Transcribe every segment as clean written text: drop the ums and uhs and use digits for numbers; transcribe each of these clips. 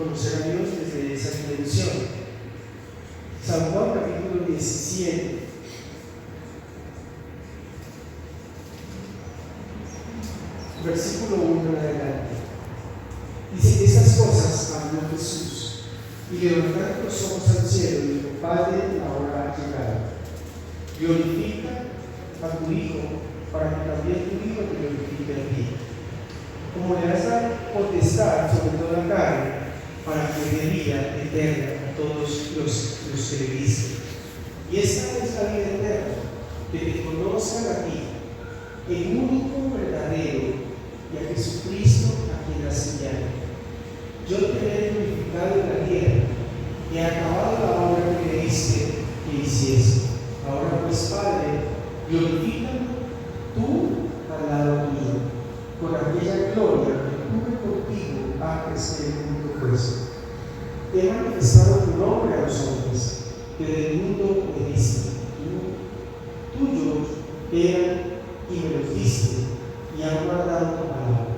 conocer a Dios desde esa dimensión. San Juan capítulo 17, versículo 1 en adelante. Dice: estas cosas habló Jesús, y levantando los ojos al cielo, dijo: Padre, la hora ha llegado. Glorifica a tu Hijo, para que también tu Hijo te glorifique a ti. Como le has dado potestad sobre toda carne, para que dé vida eterna a todos los que le diste. Y esta es la vida eterna, que te conozcan a ti, el único verdadero, y a Jesucristo a quien has enviado. Yo te he glorificado en la tierra, y he acabado la obra que me diste que hiciese. Ahora pues, Padre, glorifícame tú al lado mío, con aquella gloria que tuve contigo antes que el mundo fuese. He manifestado tu nombre a los hombres, que del mundo me diste. Tuyos eran y me los diste, y han guardado tu palabra.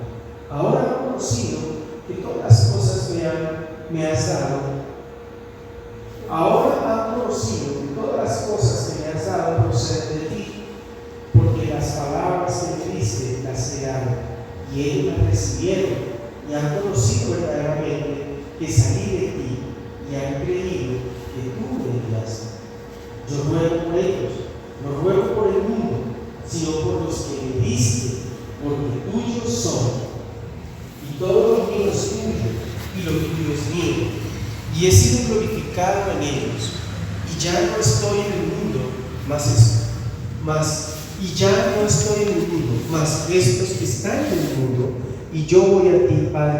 Ahora he conocido que todas las cosas me has dado. Ahora han conocido que todas las cosas que me has dado proceden de ti, porque las palabras que me diste las he dado, y ellos las recibieron, y han conocido verdaderamente que salí de ti, y han creído que tú me enviaste. Yo ruego por ellos, no ruego por el mundo, sino por los que me diste, porque tuyos son, y todo lo mío es tuyo, y lo tuyo es mío, y he sido glorificado en ellos, y ya no estoy en el mundo, mas estos que están en el mundo, y yo voy a ti, Padre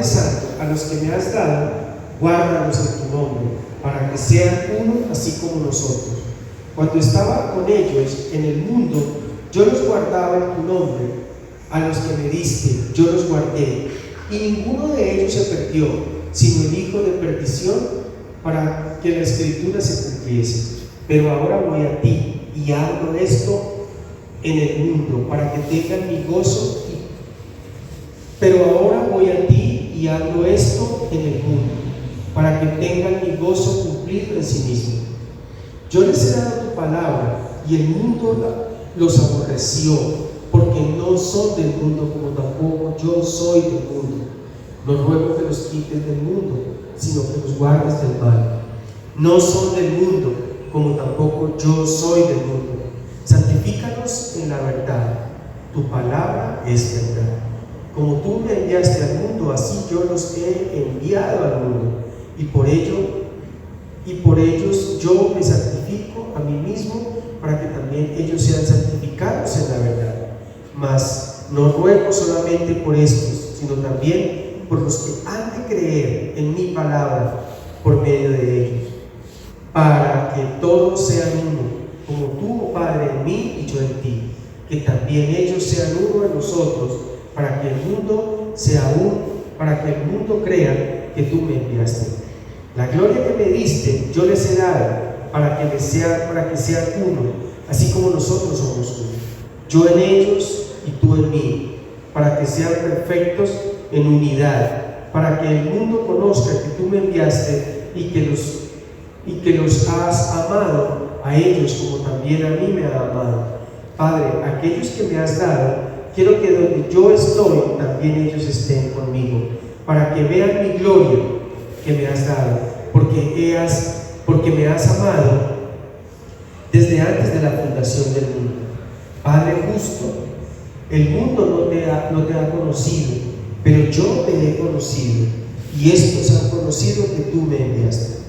Santo, a los que me has dado, guárdalos en tu nombre, para que sean uno así como nosotros. Cuando estaba con ellos en el mundo, yo los guardaba en tu nombre. A los que me diste, yo los guardé, y ninguno de ellos se perdió, sino el hijo de perdición, para que la escritura se cumpliese. Pero ahora voy a ti, y hago esto en el mundo, para que tengan mi gozo. Pero ahora voy a ti, y hago esto en el mundo, para que tengan mi gozo cumplido en sí mismo. Yo les he dado tu palabra, y el mundo los aborreció, porque no son del mundo, como tampoco yo soy del mundo. No ruego que los quites del mundo, sino que los guardes del mal. No son del mundo, como tampoco yo soy del mundo. Santifícalos en la verdad. Tu palabra es verdad. Como tú me enviaste al mundo, así yo los he enviado al mundo. Y por ellos yo me santifico a mí mismo, para que también ellos sean santificados en la verdad. Mas no ruego solamente por estos, sino también por los que han de creer en mi palabra por medio de ellos, para que todos sean uno, como tú, oh Padre, en mí y yo en ti, que también ellos sean uno en nosotros, para que el mundo sea uno, para que el mundo crea que tú me enviaste. La gloria que me diste yo les he dado, para que sean uno, así como nosotros somos uno. Yo en ellos y tú en mí, para que sean perfectos en unidad, para que el mundo conozca que tú me enviaste y que los has amado a ellos como también a mí me has amado. Padre, aquellos que me has dado, quiero que donde yo estoy, también ellos estén conmigo, para que vean mi gloria que me has dado, porque me has amado desde antes de la fundación del mundo. Padre justo, el mundo no te ha conocido, pero yo te he conocido, y estos han conocido que tú me enviaste.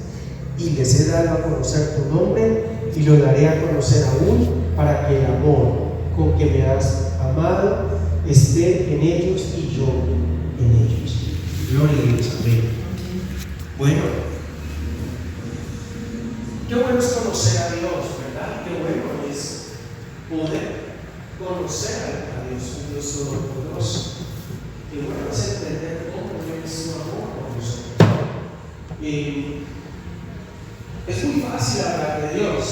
Y les he dado a conocer tu nombre, y lo daré a conocer aún, para que el amor con que me has amado esté en ellos y yo en ellos. Gloria a Dios, amén. Bueno, qué bueno es conocer a Dios, ¿verdad? Qué bueno es poder conocer a Dios, un Dios todopoderoso. Qué bueno es entender cómo es su amor por nosotros. Es muy fácil hablar de Dios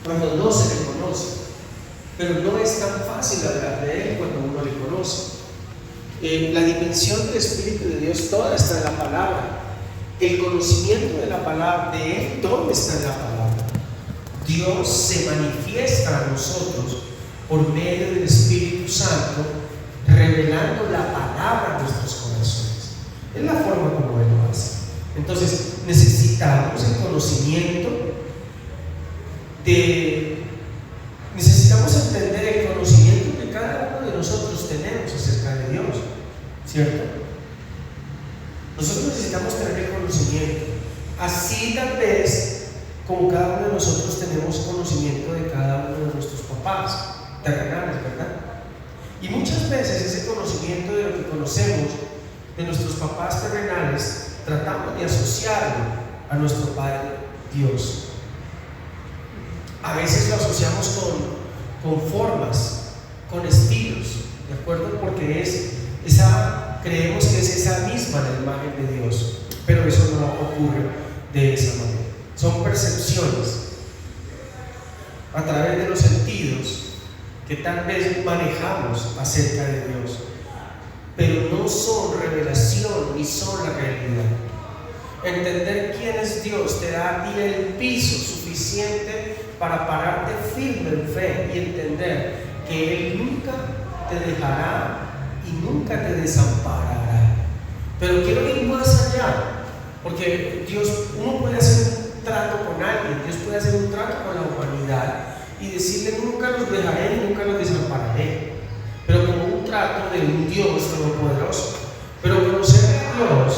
cuando no se le conoce, pero no es tan fácil hablar de Él cuando uno le conoce. La dimensión del Espíritu de Dios toda está en la palabra. El conocimiento de la palabra, de Él, todo está en la palabra. Dios se manifiesta a nosotros por medio del Espíritu Santo, revelando la palabra a nuestros corazones. Es la forma como Él lo hace. Entonces necesitamos el conocimiento necesitamos entender el conocimiento que cada uno de nosotros tenemos acerca de Dios, ¿cierto? Nosotros necesitamos tener el conocimiento, así tal vez como cada uno de nosotros tenemos conocimiento de cada uno de nuestros papás terrenales, ¿verdad? Y muchas veces ese conocimiento de lo que conocemos de nuestros papás terrenales tratamos de asociarlo a nuestro Padre Dios. A veces lo asociamos con formas, con estilos, ¿de acuerdo? Porque creemos que es esa misma la imagen de Dios, pero eso no ocurre de esa manera. Son percepciones a través de los sentidos que tal vez manejamos acerca de Dios, pero no son revelación ni son la realidad. Entender quién es Dios te da a ti el piso suficiente para pararte firme en fe y entender que Él nunca te dejará y nunca te desamparará. Pero quiero ir más allá, porque uno puede hacer un trato con alguien, Dios puede hacer un trato con la humanidad y decirle: nunca los dejaré y nunca los desampararé, pero como un trato de un Dios todopoderoso. Pero conocer a Dios,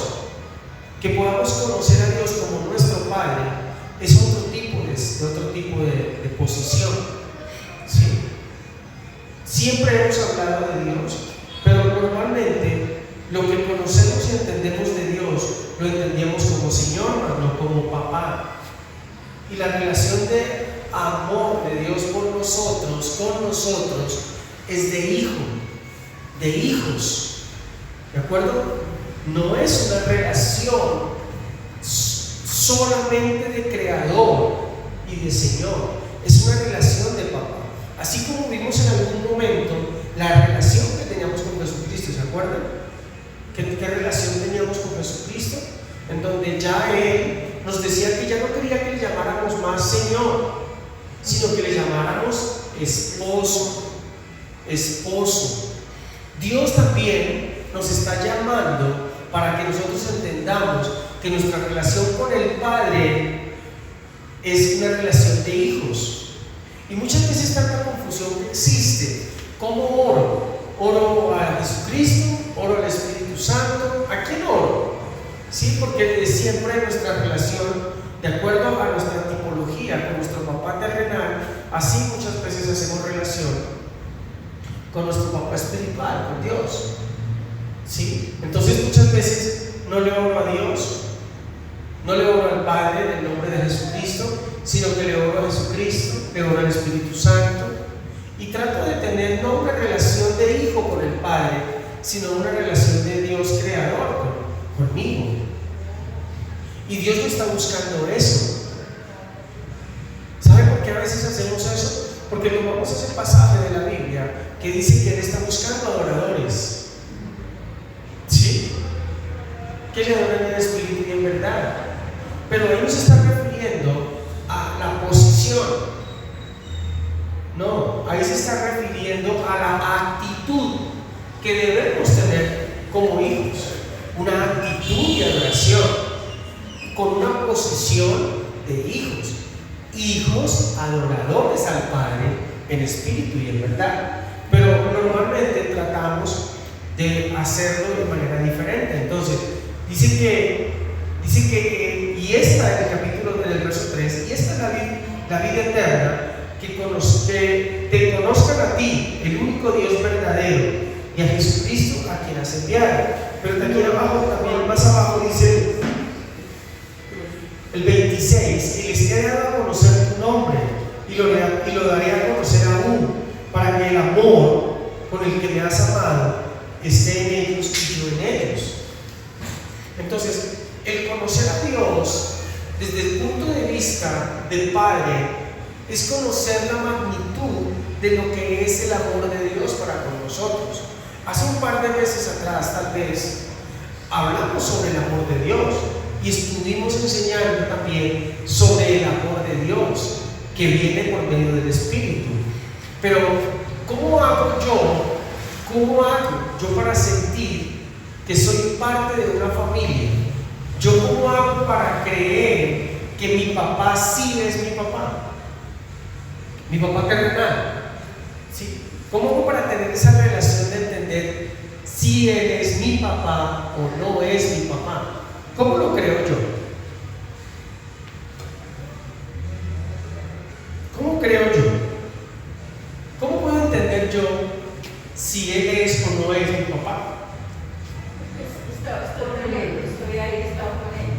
que podamos conocer a Dios como nuestro Padre, es otro tipo de posición, ¿sí? Siempre hemos hablado de Dios, pero normalmente lo que conocemos y entendemos de Dios lo entendemos como Señor, no como Papá. Y la relación de amor de Dios por nosotros, con nosotros, es de hijo, de hijos, ¿de acuerdo? No es una relación solamente de creador y de Señor, es una relación de papá. Así como vimos en algún momento la relación que teníamos con Jesucristo, ¿se acuerdan? ¿Qué relación teníamos con Jesucristo? En donde ya Él nos decía que ya no quería que le llamáramos más Señor, sino que le llamáramos esposo. Dios también nos está llamando para que nosotros entendamos que nuestra relación con el Padre es una relación de hijos. Y muchas veces tanta confusión que existe. ¿Cómo oro? ¿Oro a Jesucristo? ¿Oro al Espíritu Santo? ¿A quién oro? Sí, porque siempre nuestra relación, de acuerdo a nuestra tipología con nuestro papá terrenal, así muchas veces hacemos relación con nuestro papá espiritual, con Dios. ¿Sí? Entonces muchas veces no le oro a Dios, no le oro al Padre en el nombre de Jesucristo, sino que le oro a Jesucristo, le oro al Espíritu Santo, y trato de tener no una relación de hijo con el Padre, sino una relación de Dios creador conmigo. Y Dios no está buscando eso. ¿Sabe por qué a veces hacemos eso? Porque tomamos ese pasaje de la Biblia que dice que Él está buscando adoradores, ¿sí?, que le adoren en espíritu y en verdad. Pero ahí no se está refiriendo a la posición, no, ahí se está refiriendo a la actitud que debemos tener como hijos, una actitud de adoración, con una posición de hijos adoradores al Padre en espíritu y en verdad. Pero normalmente tratamos de hacerlo de manera diferente. Entonces dice que y esta en el capítulo del verso 3, y esta es la vida eterna, que te conozcan a ti, el único Dios verdadero, y a Jesucristo a quien has enviado. Pero también más abajo dice el 26: y les he dado a conocer tu nombre, y lo daré a conocer aún, para que el amor con el que me has amado esté en ellos y yo en ellos. Entonces, el conocer a Dios desde el punto de vista del Padre es conocer la magnitud de lo que es el amor de Dios para con nosotros. Hace un par de meses atrás, tal vez, hablamos sobre el amor de Dios y estuvimos enseñando también sobre el amor de Dios que viene por medio del Espíritu. Pero, ¿cómo hago yo? ¿Cómo hago yo para sentir que soy parte de una familia? ¿Yo cómo hago para creer que mi papá sí es mi papá? Mi papá terrenal. ¿Sí? ¿Cómo hago para tener esa relación de entender si él es mi papá o no es mi papá? ¿Cómo lo creo yo? ¿Cómo creo yo? ¿Cómo puedo entender yo si él es o no es mi papá? Estoy ahí, estaba con él.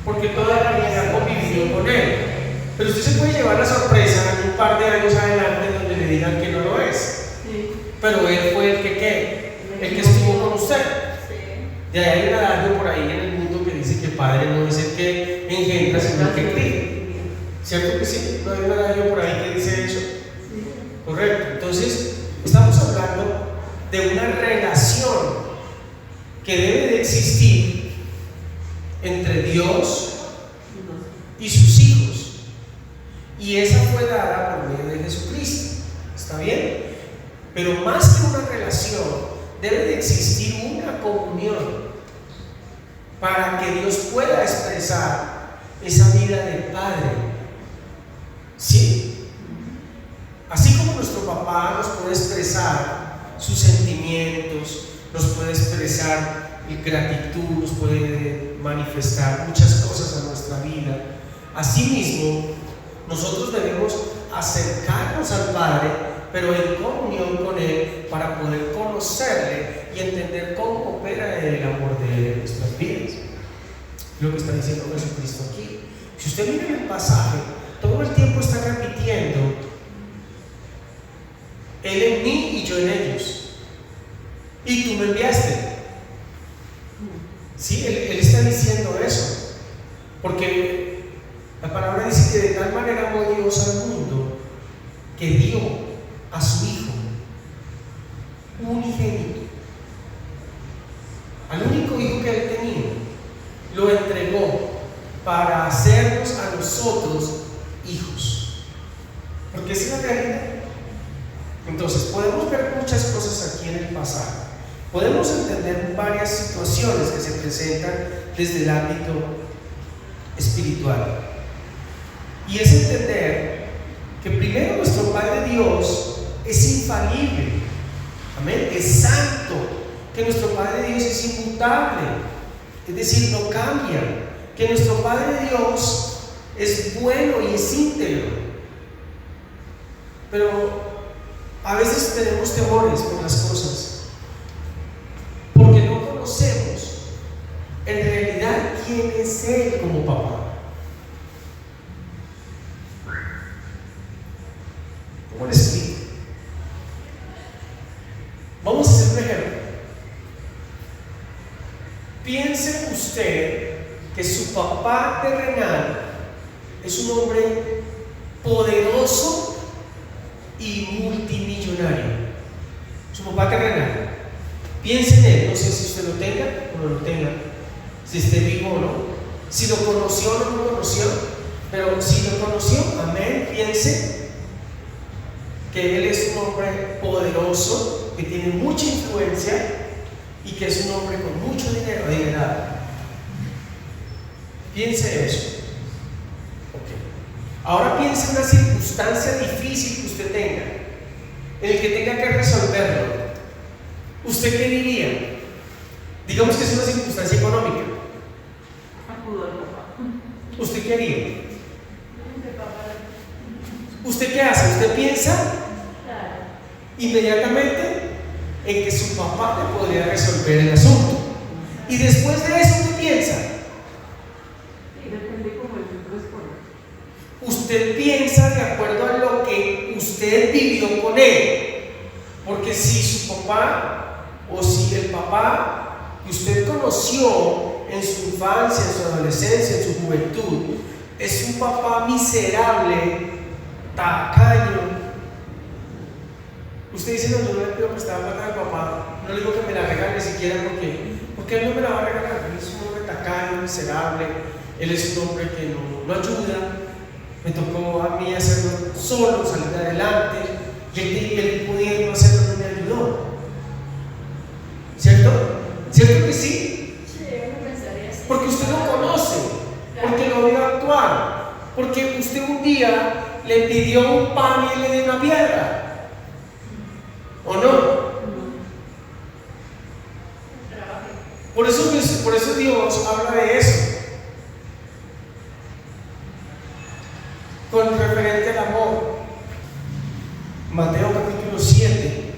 Porque toda la vida convivió con él. Pero usted se puede llevar la sorpresa en un par de años adelante donde le digan que no lo es. Sí. Pero él fue el que ¿qué? El que estuvo con usted. Sí. De ahí hay un adagio por ahí en el mundo que dice que padre no es el que engendra, sino el que cría. ¿Cierto que sí? ¿No hay un adagio por ahí que dice eso? Sí. Correcto. Entonces, estamos hablando de una relación que debe de existir entre Dios y sus hijos. Y esa fue dada por medio de Jesucristo. ¿Está bien? Pero más que una relación, debe de existir una comunión para que Dios pueda expresar esa vida de Padre. ¿Sí? Así como nuestro papá nos puede expresar sus sentimientos, nos puede expresar gratitud, nos puede manifestar muchas cosas a nuestra vida, asimismo nosotros debemos acercarnos al Padre, pero en comunión con Él, para poder conocerle y entender cómo opera el amor de Él en nuestras vidas. Lo que está diciendo Jesucristo aquí. Si usted mira en el pasaje, todo el tiempo está repitiendo: Él en mí y yo en ellos. Y tú me enviaste. Sí, él está diciendo eso. Porque la palabra dice que de tal manera amó Dios al mundo que dio a su Hijo unigénito, al único Hijo que Él tenía, lo entregó para hacernos a nosotros hijos. Porque esa es la realidad. Entonces podemos ver muchas cosas aquí en el pasaje. Podemos entender varias situaciones que se presentan desde el ámbito espiritual. Y es entender que primero nuestro Padre Dios es infalible. Amén. Es santo. Que nuestro Padre Dios es inmutable. Es decir, no cambia. Que nuestro Padre Dios es bueno y es íntegro. Pero a veces tenemos temores por las cosas, porque no conocemos en realidad quién es Él como papá. ¿Cómo les explico? Vamos a hacer un ejemplo. Piense usted que su papá terrenal es un hombre poderoso y multimillonario. Su papá terrenal. Piense en él, no sé si usted lo tenga o no lo tenga, si esté vivo o no, si lo conoció o no lo conoció, pero si lo conoció, amén, piense que él es un hombre poderoso, que tiene mucha influencia y que es un hombre con mucho dinero, adinerado. Piense eso. Ahora piense en una circunstancia difícil que usted tenga, en el que tenga que resolverlo. ¿Usted qué diría? Digamos que es una circunstancia económica. ¿Usted qué haría? ¿Usted qué hace? ¿Usted piensa inmediatamente en que su papá le podría resolver el asunto? Y después de eso, ¿qué piensa? Usted piensa de acuerdo a lo que usted vivió con él. Porque si su papá o si el papá que usted conoció en su infancia, en su adolescencia, en su juventud, es un papá miserable, tacaño, Usted dice, no, yo no le pido prestada plata a mi papá, no le digo que me la regale siquiera porque él no me la va a regalar. Él es un hombre tacaño, miserable, él es un hombre que no ayuda. Me tocó a mí hacerlo solo, salir adelante, y él pudiendo hacerlo no me ayudó. ¿Cierto? ¿Cierto que sí? Sí, uno pensaría así. Porque usted lo conoce, porque lo vio actuar, porque usted un día le pidió un pan y él le dio una piedra. ¿O no? Por eso Dios habla de eso. Con referente al amor. Mateo capítulo 7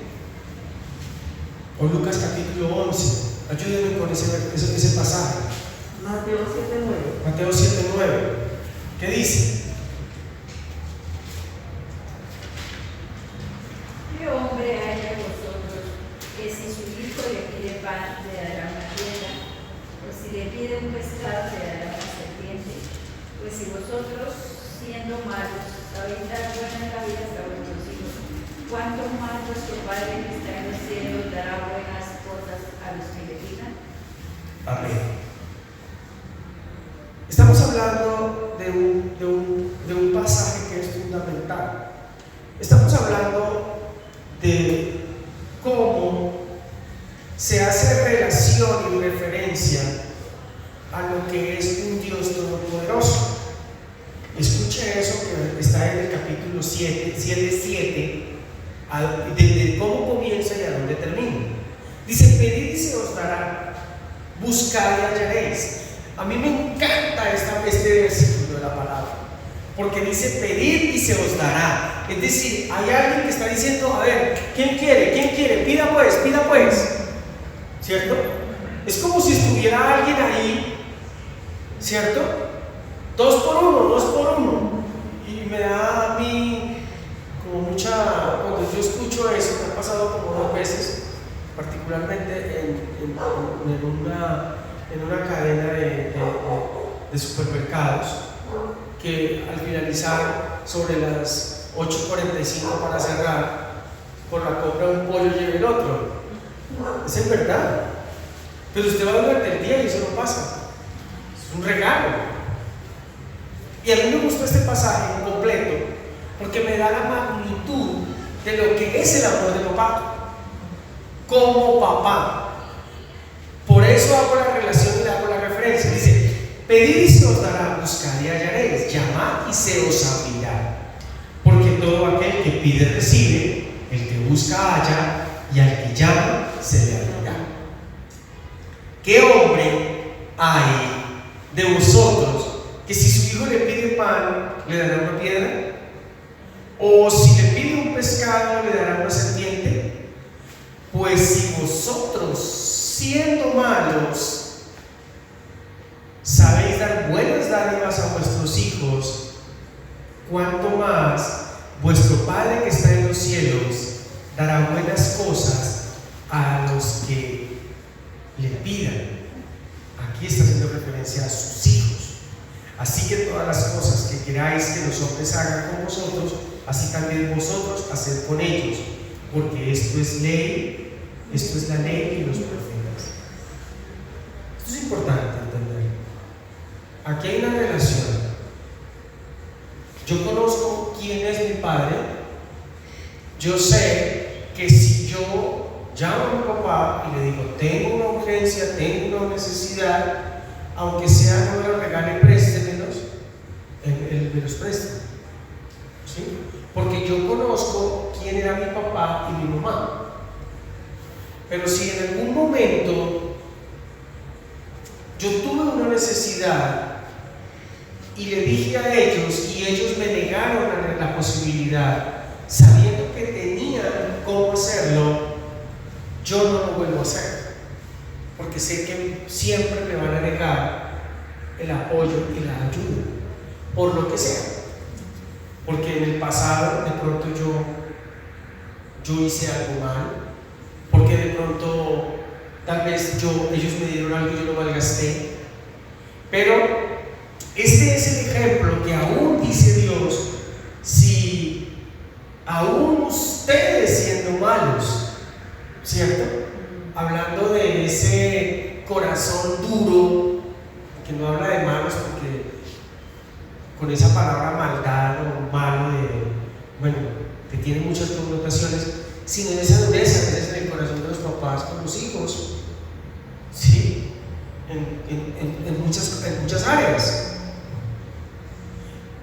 o Lucas capítulo 11. Ayúdenme con ese pasaje. Mateo 7:9. Mateo 7:9. ¿Qué dice? ¿Qué hombre hay de vosotros que si su hijo le pide pan le dará una piedra? O si le pide un pescado le dará una serpiente? Pues si vosotros, siendo malos, sabéis dar buenas vidas a vuestros hijos, ¿cuánto más vuestro Padre que está en los cielos dará buenas cosas a los que le pidan? Amén. Estamos hablando de un pasaje que es fundamental. Estamos hablando de cómo se hace relación y referencia a lo que es un Dios todopoderoso. Escuche eso que está en el capítulo 7, desde cómo comienza y a dónde termina. Dice: pedid y se os dará, buscad y hallaréis. A mí me encanta este versículo de la palabra, porque dice: pedid y se os dará. Es decir, hay alguien que está diciendo: a ver, ¿quién quiere? ¿Quién quiere? Pida pues. ¿Cierto? Es como si estuviera alguien ahí, ¿cierto? 2 por 1. Y me da a mí como mucha, cuando yo escucho eso, me ha pasado como 2 veces, particularmente en una cadena de supermercados, que al finalizar sobre las 8:45 para cerrar, por la compra de un pollo lleva el otro. Es en verdad. Pero usted va durante el día y eso no pasa. Es un regalo. Y a mí me gustó este pasaje completo porque me da la magnitud de lo que es el amor de papá. Como papá. Por eso hago la relación y hago la referencia. Dice: pedid y se os dará, buscad y hallaréis, llamad y se os abrirá. Porque todo aquel que pide recibe, el que busca halla, y al que llama se le abrirá. ¿Qué hombre hay de vosotros que si su hijo le pide pan le dará una piedra? ¿O si le pide un pescado le dará una serpiente? Pues si vosotros, siendo malos, sabéis dar buenas dádivas a vuestros hijos, ¿cuánto más vuestro Padre que está en los cielos dará buenas cosas a los que le pidan? Aquí está haciendo referencia a sus hijos. Así que todas las cosas que queráis que los hombres hagan con vosotros, así también vosotros haced con ellos, porque esto es la ley y los profetas. Esto es importante entender. Aquí hay una relación. Yo conozco quién es mi padre. Yo sé que si yo llamo a mi papá y le digo: tengo una urgencia, tengo una necesidad, aunque sea no me lo regale, préstemelos, él me los presta. ¿Sí? Porque yo conozco quién era mi papá y mi mamá. Pero si en algún momento yo tuve una necesidad y le dije a ellos y ellos me negaron la posibilidad, sabiendo que tenían cómo hacerlo, yo no lo vuelvo a hacer, porque sé que siempre me van a negar el apoyo y la ayuda, por lo que sea. Porque en el pasado de pronto yo hice algo mal, porque de pronto tal vez ellos me dieron algo y yo lo malgasté. Pero este es el ejemplo que aún dice Dios: si aún ustedes siendo malos con esa palabra maldad o malo que tiene muchas connotaciones, sino en esa dureza que es en el corazón de los papás con los hijos, ¿sí? En muchas áreas.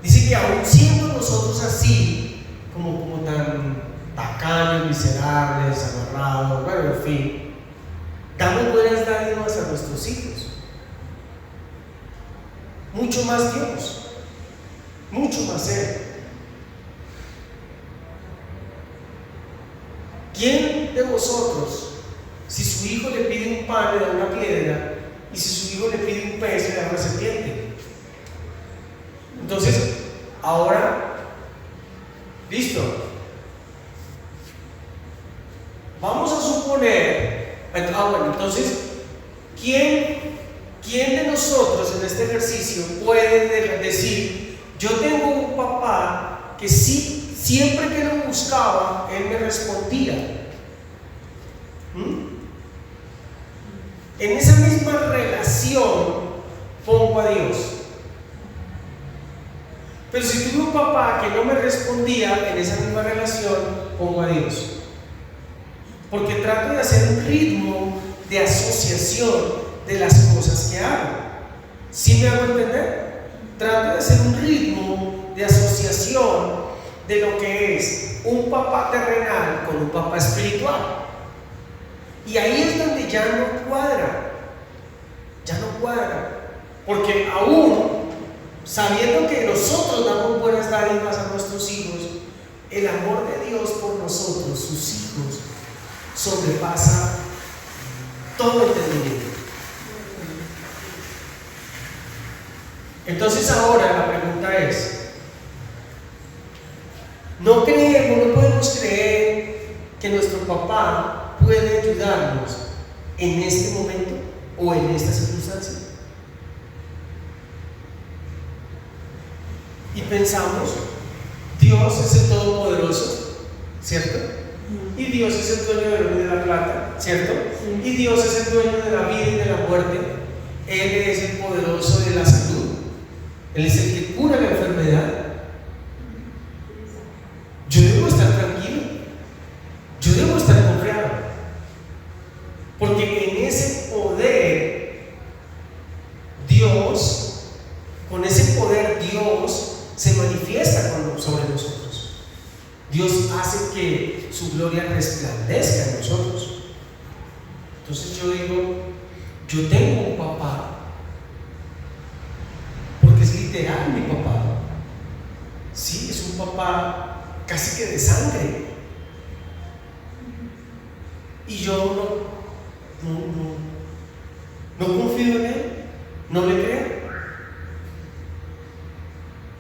Dice que aún siendo nosotros así, como tan tacaños, miserables, amarrados, en fin, damos buenas dádivas a nuestros hijos. Mucho más Dios, mucho más Él. ¿Quién de vosotros, si su hijo le pide un pan, le da una piedra? Y si su hijo le pide un pez, le da una serpiente. Entonces, ahora, listo. Vamos a suponer, entonces, ¿quién de nosotros en este ejercicio puede decir, yo tengo un papá que sí, siempre que lo buscaba, él me respondía? En esa misma relación pongo a Dios. Pero si tuve un papá que no me respondía, en esa misma relación pongo a Dios. Porque trato de hacer un ritmo de asociación de las cosas que hago. ¿Sí me hago entender? Trato de hacer un ritmo de asociación de lo que es un papá terrenal con un papá espiritual. Y ahí es donde ya no cuadra. Porque aún sabiendo que nosotros damos buenas dádivas a nuestros hijos, el amor de Dios por nosotros, sus hijos, sobrepasa todo entendimiento. Entonces ahora la pregunta es, no podemos creer que nuestro papá puede ayudarnos en este momento o en esta circunstancia. Y pensamos, Dios es el Todopoderoso, ¿cierto? Y Dios es el dueño del oro y de la plata, ¿cierto? Y Dios es el dueño de la vida y de la muerte. Él es el poderoso de la salud. Él es el que cura la enfermedad. Yo debo estar tranquilo. Yo debo estar confiado. Porque en ese poder, con ese poder Dios se manifiesta sobre nosotros. Dios hace que su gloria resplandezca en nosotros. Entonces yo digo, yo tengo un papá, porque es literal mi papá. Sí, es un papá casi que de sangre. Y yo no confío en él, no le creo.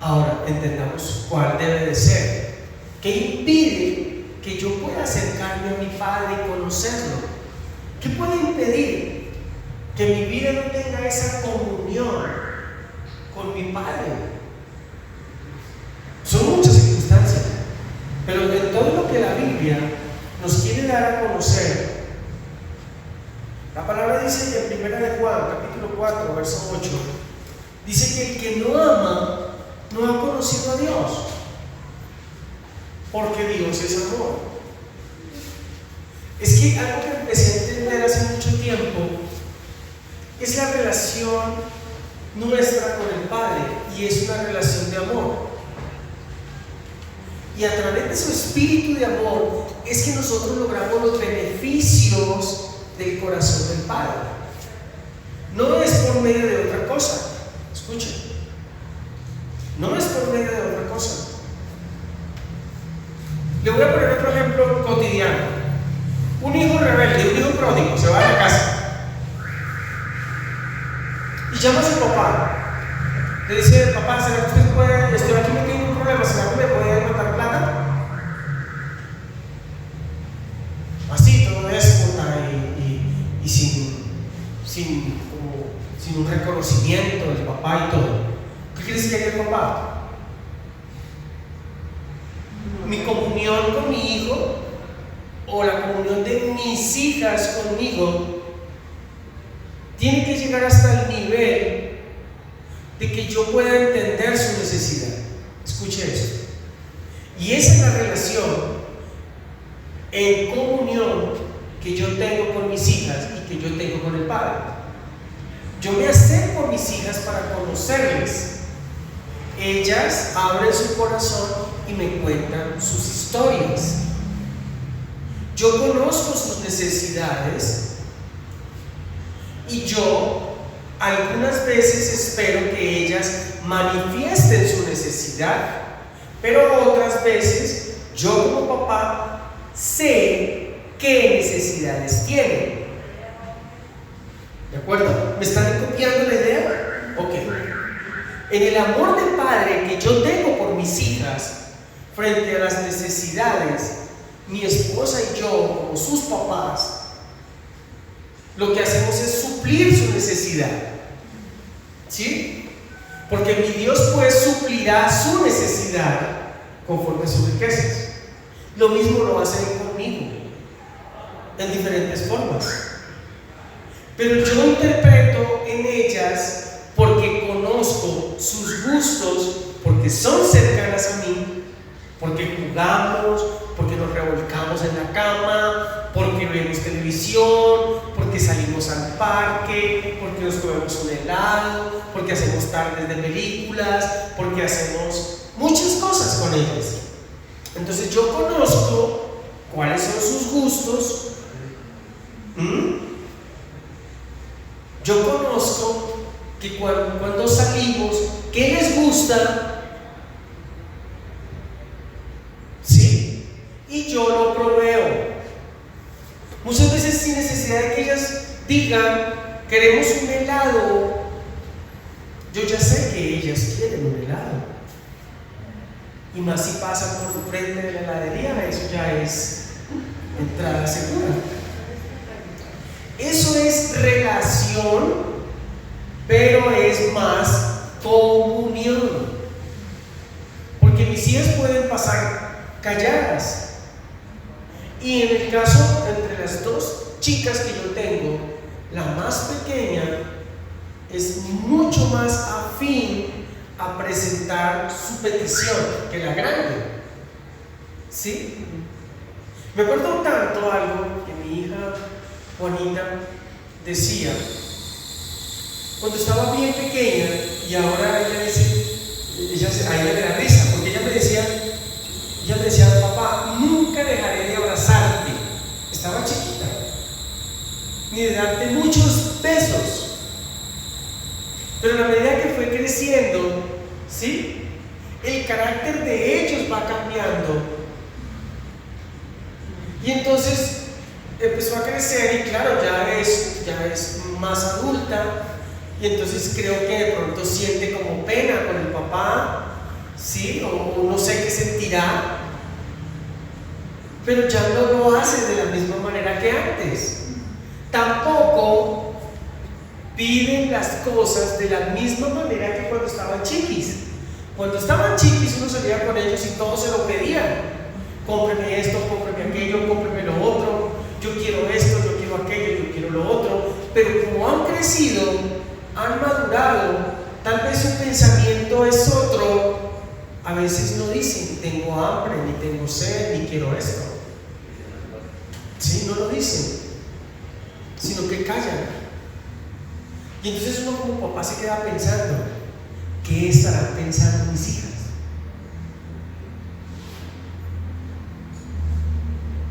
Ahora entendamos cuál debe de ser. ¿Qué impide que yo pueda acercarme a mi padre y conocerlo? ¿Qué puede impedir que mi vida no tenga esa comunión con mi padre? Son muchas circunstancias, pero de todo lo que la Biblia nos quiere dar a conocer, la palabra dice en 1 de Juan, capítulo 4, verso 8, dice que el que no ama no ha conocido a Dios, porque Dios es amor. Es que algo que empecé a entender hace mucho tiempo es la relación nuestra con el Padre, y es una relación de amor. Y a través de su espíritu de amor es que nosotros logramos los beneficios del corazón del Padre. No es por medio de otra cosa. Escuchen. No es por medio de otra cosa. Le voy a poner otro ejemplo cotidiano. Un hijo rebelde, un hijo pródigo, se va a la casa y llama a su papá. Le dice: papá, ¿será que usted puede? Estoy aquí metido en un problema, ¿será que me puede mandar plata? Así, todo déspota y sin un reconocimiento del papá y todo. ¿Qué quiere decir que el papá? Mi comunión con mi hijo, o la comunión de mis hijas conmigo, tiene que llegar hasta el nivel de que yo pueda entender su necesidad. Escuche eso. Y esa es la relación en comunión que yo tengo con mis hijas y que yo tengo con el Padre. Yo me acerco a mis hijas para conocerles. Ellas abren su corazón y me cuentan sus historias. Yo conozco sus necesidades y yo algunas veces espero que ellas manifiesten su necesidad, pero otras veces yo como papá sé qué necesidades tienen. ¿De acuerdo? ¿Me están copiando la idea? Ok. En el amor del Padre que yo tengo por mis hijas frente a las necesidades, mi esposa y yo, como sus papás, lo que hacemos es suplir su necesidad. ¿Sí? Porque mi Dios pues suplirá su necesidad conforme a sus riquezas. Lo mismo lo hacen conmigo, en diferentes formas. Pero yo interpreto en ellas porque conozco sus gustos, porque son cercanas a mí, porque jugamos, porque nos revolcamos en la cama, porque vemos televisión, porque salimos al parque, porque nos comemos un helado, porque hacemos tardes de películas, porque hacemos muchas cosas con ellas. Entonces yo conozco cuáles son sus gustos. Yo conozco que cuando salimos, ¿qué les gusta? ¿Sí? Y yo lo proveo. Muchas veces sin necesidad de que ellas digan, queremos un helado. Yo ya sé que ellas quieren un helado. Y más si pasan por frente de la heladería, eso ya es entrada segura. Eso es relación, pero es más comunión. Porque mis hijas pueden pasar calladas. Y en el caso entre las dos chicas que yo tengo, la más pequeña es mucho más afín a presentar su petición que la grande. ¿Sí? Me acuerdo tanto algo que mi hija Juanita decía cuando estaba bien pequeña, y ahora ella dice, a ella le da risa, porque ella me decía, papá, nunca dejaré de abrazarte. Estaba chiquita, ni de darte muchos besos. Pero a la medida que fue creciendo, ¿sí?, el carácter de ellos va cambiando. Y entonces empezó a crecer y claro, ya es más adulta, y entonces creo que de pronto siente como pena con el papá, ¿sí? O no sé qué sentirá, pero ya no lo hace de la misma manera que antes. Tampoco piden las cosas de la misma manera que cuando estaban chiquis. Cuando estaban chiquis uno salía con ellos y todos se lo pedían. Cómpreme esto, cómpreme aquello, cómpreme lo otro, yo quiero esto, yo quiero aquello, yo quiero lo otro. Pero como han crecido, han madurado, tal vez su pensamiento es otro. A veces no dicen, tengo hambre, ni tengo sed, ni quiero esto. Sí, no lo dicen, sino que callan. Y entonces uno como papá se queda pensando, ¿qué estarán pensando mis hijas?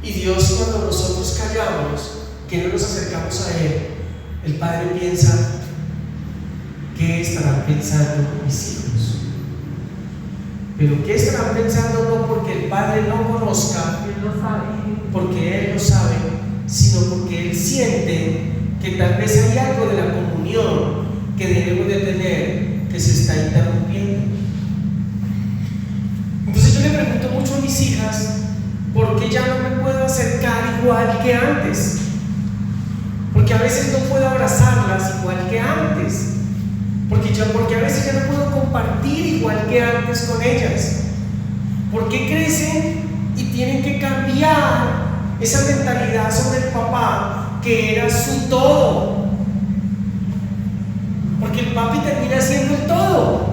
Y Dios, cuando nosotros callamos, que no nos acercamos a Él, el Padre piensa, ¿qué estarán pensando mis hijos? Pero ¿qué estarán pensando? No porque el Padre no conozca, Él lo sabe, porque Él lo sabe, sino porque Él siente que tal vez hay algo de la comunión que debemos de tener que se está interrumpiendo. Entonces yo le pregunto mucho a mis hijas, ¿por qué ya no me puedo acercar igual que antes? Porque a veces no puedo abrazarlas igual que antes. Porque a veces ya no puedo compartir igual que antes con ellas. Porque crecen y tienen que cambiar esa mentalidad sobre el papá que era su todo. Porque el papi termina siendo el todo.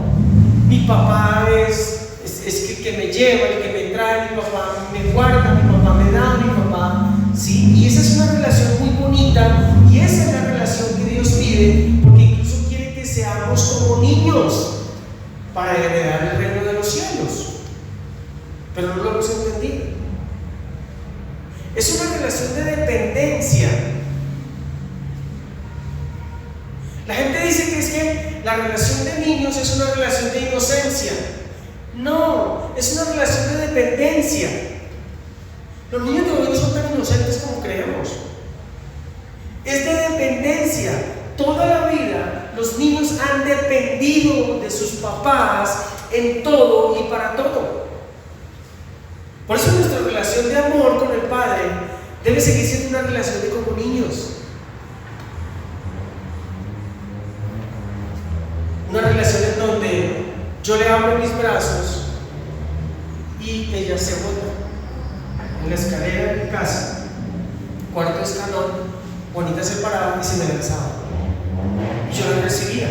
Mi papá es el que me lleva, el que me trae, mi papá me guarda, mi papá me da, mi papá, ¿sí? Y esa es una relación muy bonita, y esa es la relación que Dios pide, porque incluso quiere que seamos como niños para heredar el reino de los cielos. Pero no lo hemos entendido. Es una relación de dependencia. La gente dice que es que la relación de niños es una relación de inocencia. No, es una relación de dependencia. Los niños de hoy no son tan inocentes como creemos. Es de dependencia. Toda la vida los niños han dependido de sus papás en todo y para todo. Por eso nuestra relación de amor con el Padre debe seguir siendo una relación de como niños. Una relación en donde yo le abro mis brazos y ella se bota en la escalera de mi casa, cuarto escalón, bonita se paraba y se me lanzaba. Y yo la recibía.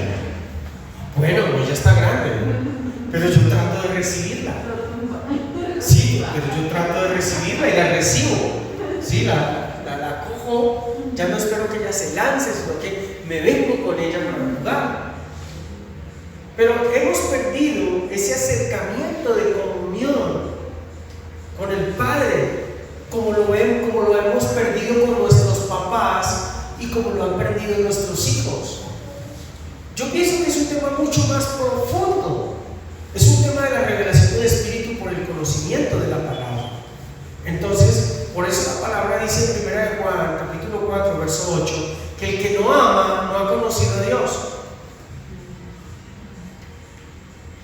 Bueno, ella está grande, pero yo trato de recibirla. Sí, pero yo trato de recibirla y la recibo. Sí, la cojo, ya no espero que ella se lance, sino que me vengo con ella para jugar. Pero hemos perdido ese acercamiento de comunión con el Padre, como lo hemos perdido con nuestros papás y como lo han perdido nuestros hijos. Yo pienso que es un tema mucho más profundo. Es un tema de la revelación del Espíritu por el conocimiento de la palabra. Entonces, por eso la palabra dice en 1 de Juan, capítulo 4, verso 8, que el que no ama no ha conocido a Dios.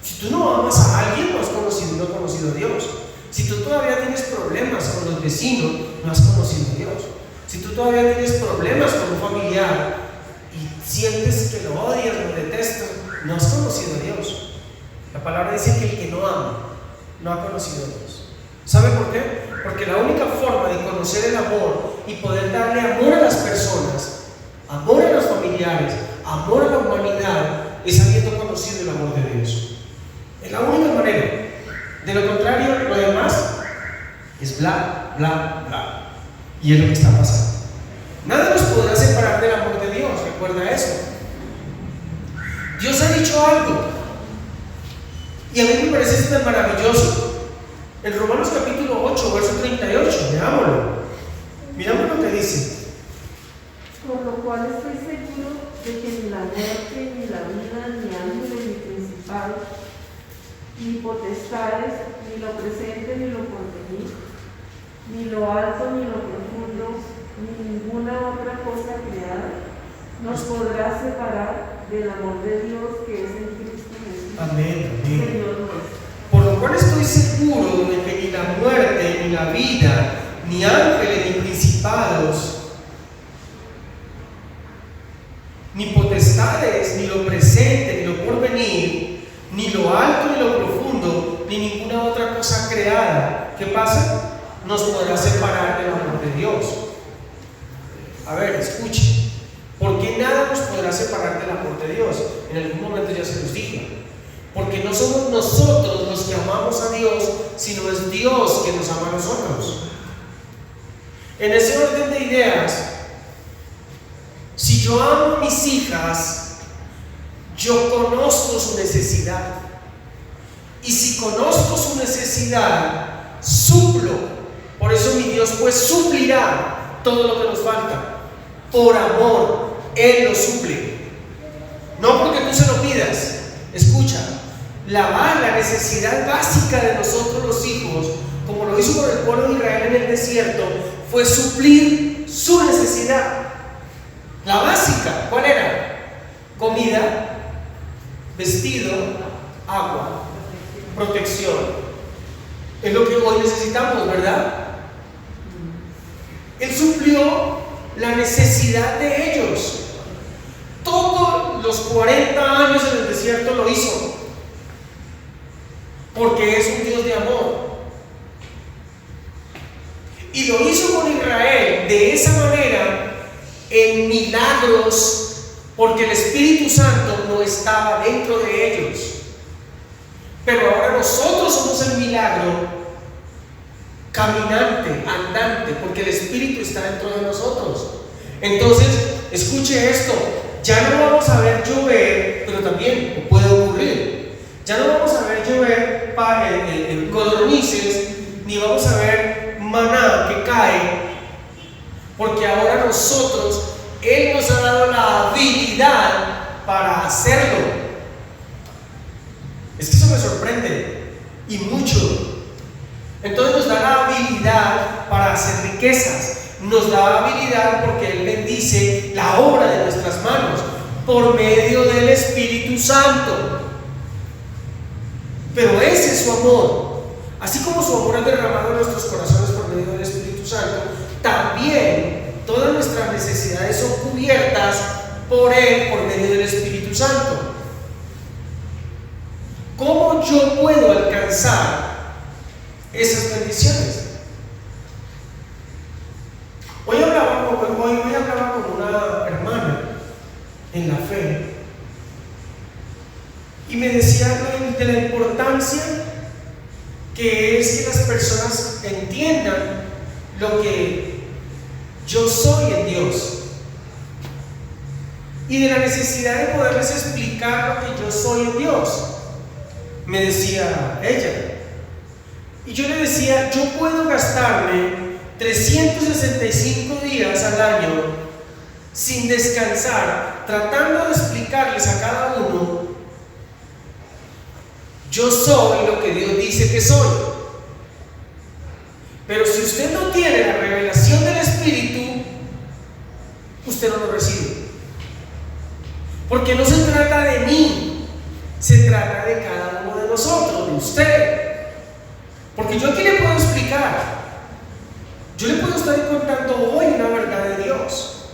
Si tú no amas a alguien, no has conocido a Dios. Si tú todavía tienes problemas con los vecinos, no has conocido a Dios. Si tú todavía tienes problemas con un familiar y sientes que lo odias, lo detestas, no has conocido a Dios. La palabra dice que el que no ama no ha conocido a Dios. ¿Sabe por qué? Porque la única forma de conocer el amor y poder darle amor a las personas, amor a los familiares, amor a la humanidad, es habiendo conocido el amor de Dios. Es la única manera. De lo contrario, lo demás es bla, bla, bla. Y es lo que está pasando. Nada nos podrá separar del amor de Dios. Recuerda eso. Dios ha dicho algo. Y a mí me parece tan maravilloso. En Romanos capítulo 8, verso 38, veámoslo. Miramos lo que dice. Por lo cual estoy seguro de que ni la muerte, ni la vida, ni ángeles, ni principados, ni potestades, ni lo presente, ni lo porvenir, ni lo alto, ni lo profundo, ni ninguna otra cosa creada, nos podrá separar del amor de Dios que es en Cristo Jesús. Amén, amén. Señor nuestro. Por lo cual estoy seguro de que ni la muerte, ni la vida, ni ángeles, ni principados, ni potestades, ni lo presente, ni lo porvenir, ni lo alto, ni lo profundo, ni ninguna otra cosa creada, ¿qué pasa? Nos podrá separar del amor de Dios. A ver, escuche. ¿Por qué nada nos podrá separar del amor de Dios? En algún momento ya se los dije. Porque no somos nosotros los que amamos a Dios, sino es Dios que nos ama a nosotros. En ese orden de ideas, si yo amo a mis hijas, yo conozco su necesidad. Y si conozco su necesidad, suplo. Por eso mi Dios pues suplirá todo lo que nos falta. Por amor, Él lo suple. No porque tú se lo pidas. Escucha, la necesidad básica de nosotros los hijos, como lo hizo con el pueblo de Israel en el desierto, fue suplir su necesidad. La básica, ¿cuál era? Comida, vestido, agua, protección. Es lo que hoy necesitamos, ¿verdad? Él suplió la necesidad de ellos. Todos los 40 años en el desierto lo hizo, porque es un Dios de amor. Y lo hizo con Israel de esa manera, en milagros, porque el Espíritu Santo no estaba dentro de ellos. Pero ahora nosotros somos el milagro caminante, andante, porque el Espíritu está dentro de nosotros. Entonces, escuche esto, ya no vamos a ver llover, pero también puede ocurrir. Ya no vamos a ver llover codornices, ni vamos a ver maná que cae, porque ahora nosotros, Él nos ha dado la habilidad para hacerlo. Es que eso me sorprende, y mucho. Entonces nos da la habilidad para hacer riquezas, nos da la habilidad porque Él bendice la obra de nuestras manos por medio del Espíritu Santo. Pero ese es su amor. Así como su amor es derramado en nuestros corazones por medio del Espíritu Santo, también todas nuestras necesidades son cubiertas por Él por medio del Espíritu Santo. ¿Cómo yo puedo alcanzar esas bendiciones? Hoy hablaba con una hermana en la fe y me decía de la importancia que es que las personas entiendan lo que yo soy en Dios y de la necesidad de poderles explicar lo que yo soy en Dios, me decía ella. Y yo le decía, yo puedo gastarme 365 días al año sin descansar, tratando de explicarles a cada uno, yo soy lo que Dios dice que soy. Pero si usted no tiene la revelación del Espíritu, usted no lo recibe. Porque no se trata de mí, se trata de cada uno de nosotros, de usted. Porque yo aquí le puedo explicar, yo le puedo estar contando hoy una verdad de Dios.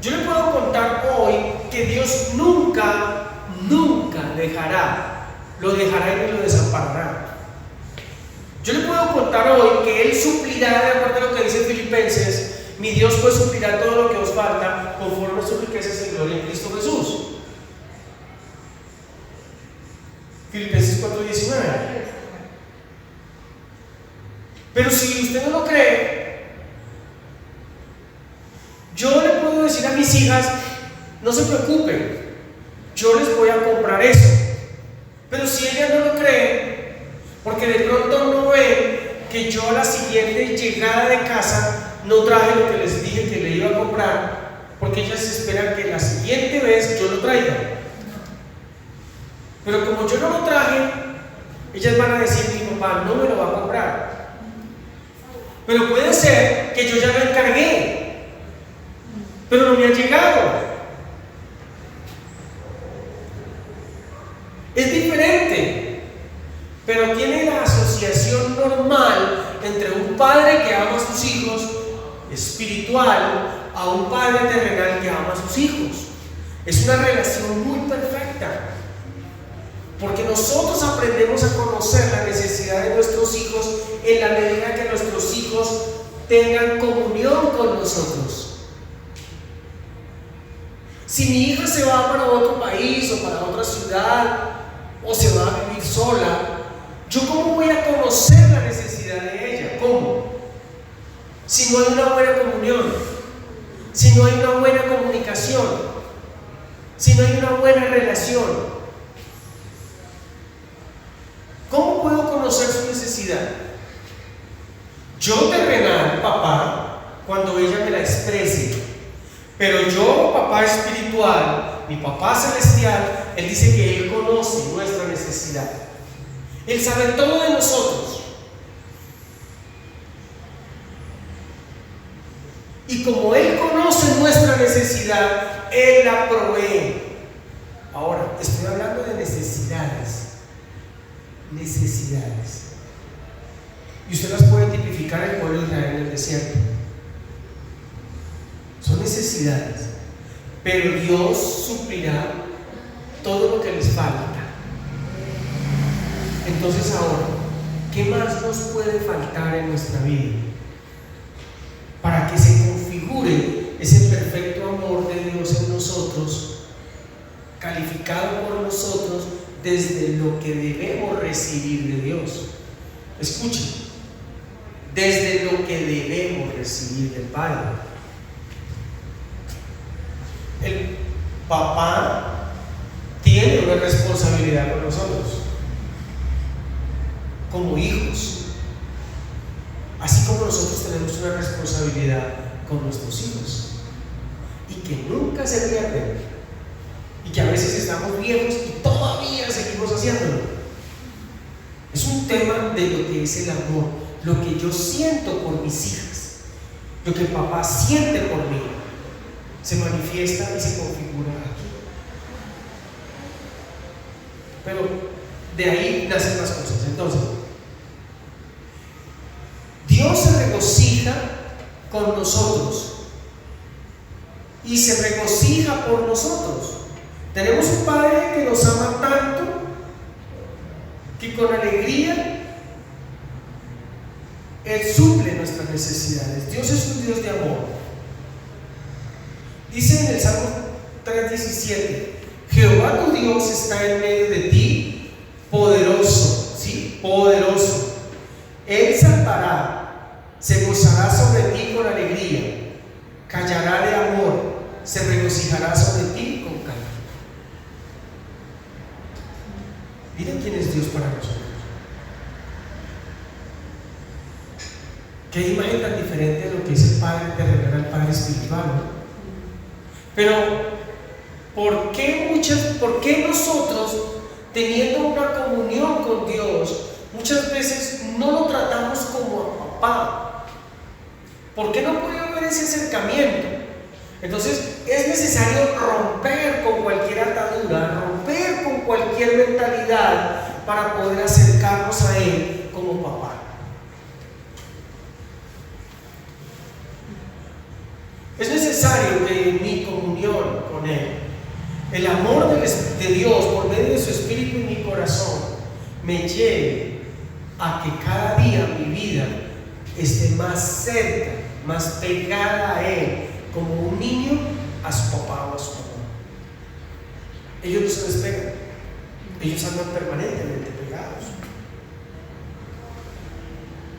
Yo le puedo contar hoy que Dios nunca lo dejará y no lo desamparará. Yo le puedo contar hoy que Él suplirá, de acuerdo a lo que dice Filipenses, mi Dios pues suplirá todo lo que os falta conforme a sus riquezas en gloria en Cristo Jesús. Filipenses 4:19. Pero si usted no lo cree, yo le puedo decir a mis hijas, no se preocupen, yo les voy a comprar eso. Pero si ellas no lo creen, porque de pronto no ven que yo a la siguiente llegada de casa no traje lo que les dije que le iba a comprar, porque ellas esperan que la siguiente vez yo lo traiga. Pero como yo no lo traje, ellas van a decir, mi papá no me lo va a comprar. Pero puede ser que yo ya lo encargué, pero no me ha llegado. Es diferente, pero tiene la asociación normal entre un padre que ama a sus hijos espiritual a un padre terrenal que ama a sus hijos. Es una relación muy perfecta, porque nosotros aprendemos a conocer la necesidad de nuestros hijos en la medida que nuestros hijos tengan comunión con nosotros. Si mi hija se va para otro país o para otra ciudad o se va a vivir sola, ¿yo cómo voy a conocer la necesidad de ella? ¿Cómo? Si no hay una buena comunión, si no hay una buena comunicación, si no hay una buena relación. ¿Cómo puedo conocer su necesidad? Yo terrenal, papá, cuando ella me la exprese. Pero yo, papá espiritual, mi papá celestial, Él dice que Él conoce nuestra necesidad. Él sabe todo de nosotros. Y como Él conoce nuestra necesidad, Él la provee. Ahora, estoy hablando de necesidades. Y usted las puede tipificar en el pueblo de Israel en el desierto. Son necesidades, pero Dios suplirá todo lo que les falta. Entonces ahora, ¿qué más nos puede faltar en nuestra vida para que se configure ese perfecto amor de Dios en nosotros, calificado por nosotros desde lo que debemos recibir de Dios. Escuchen, desde lo que debemos recibir del Padre. El papá tiene una responsabilidad con nosotros, como hijos, así como nosotros tenemos una responsabilidad con nuestros hijos, y que nunca se pierde, y que a veces estamos viejos y todavía seguimos haciéndolo. Es un tema de lo que es el amor, lo que yo siento por mis hijas, lo que el papá siente por mí, se manifiesta y se configura aquí. Pero de ahí nacen las cosas. Entonces, Dios se regocija con nosotros y se regocija por nosotros. Tenemos un Padre que nos ama tanto que con alegría Él suple nuestras necesidades. Dios es un Dios de amor. Dice en el Salmo 3:17: Jehová tu Dios está en medio de ti, poderoso, ¿sí? Poderoso. Él saltará, se gozará sobre ti con alegría, callará de amor, se regocijará sobre ti con calma. Miren quién es Dios para nosotros. Qué imagen tan diferente de lo que es el Padre terrenal al Padre espiritual, ¿no? Pero ¿por qué nosotros, teniendo una comunión con Dios, muchas veces no lo tratamos como a papá? ¿Por qué no puede haber ese acercamiento? Entonces es necesario romper con cualquier atadura, romper con cualquier mentalidad para poder acercarnos a Él como papá. Es necesario que en mi comunión con Él, el amor de Dios por medio de su Espíritu en mi corazón, me lleve a que cada día mi vida esté más cerca, más pegada a Él, como un niño a su papá o a su mamá. Ellos no se despegan, ellos andan permanentemente pegados.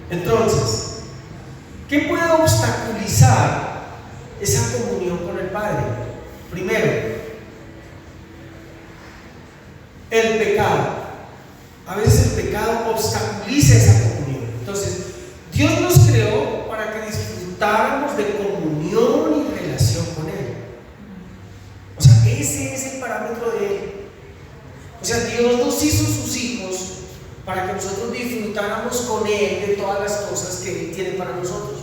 Entonces, ¿qué puede obstaculizar esa comunión con el Padre? Primero, el pecado. A veces el pecado obstaculiza esa comunión. Entonces, Dios nos creó para que disfrutáramos de comunión y relación con Él. O sea, ese es el parámetro de Él. O sea, Dios nos hizo sus hijos para que nosotros disfrutáramos con Él de todas las cosas que Él tiene para nosotros.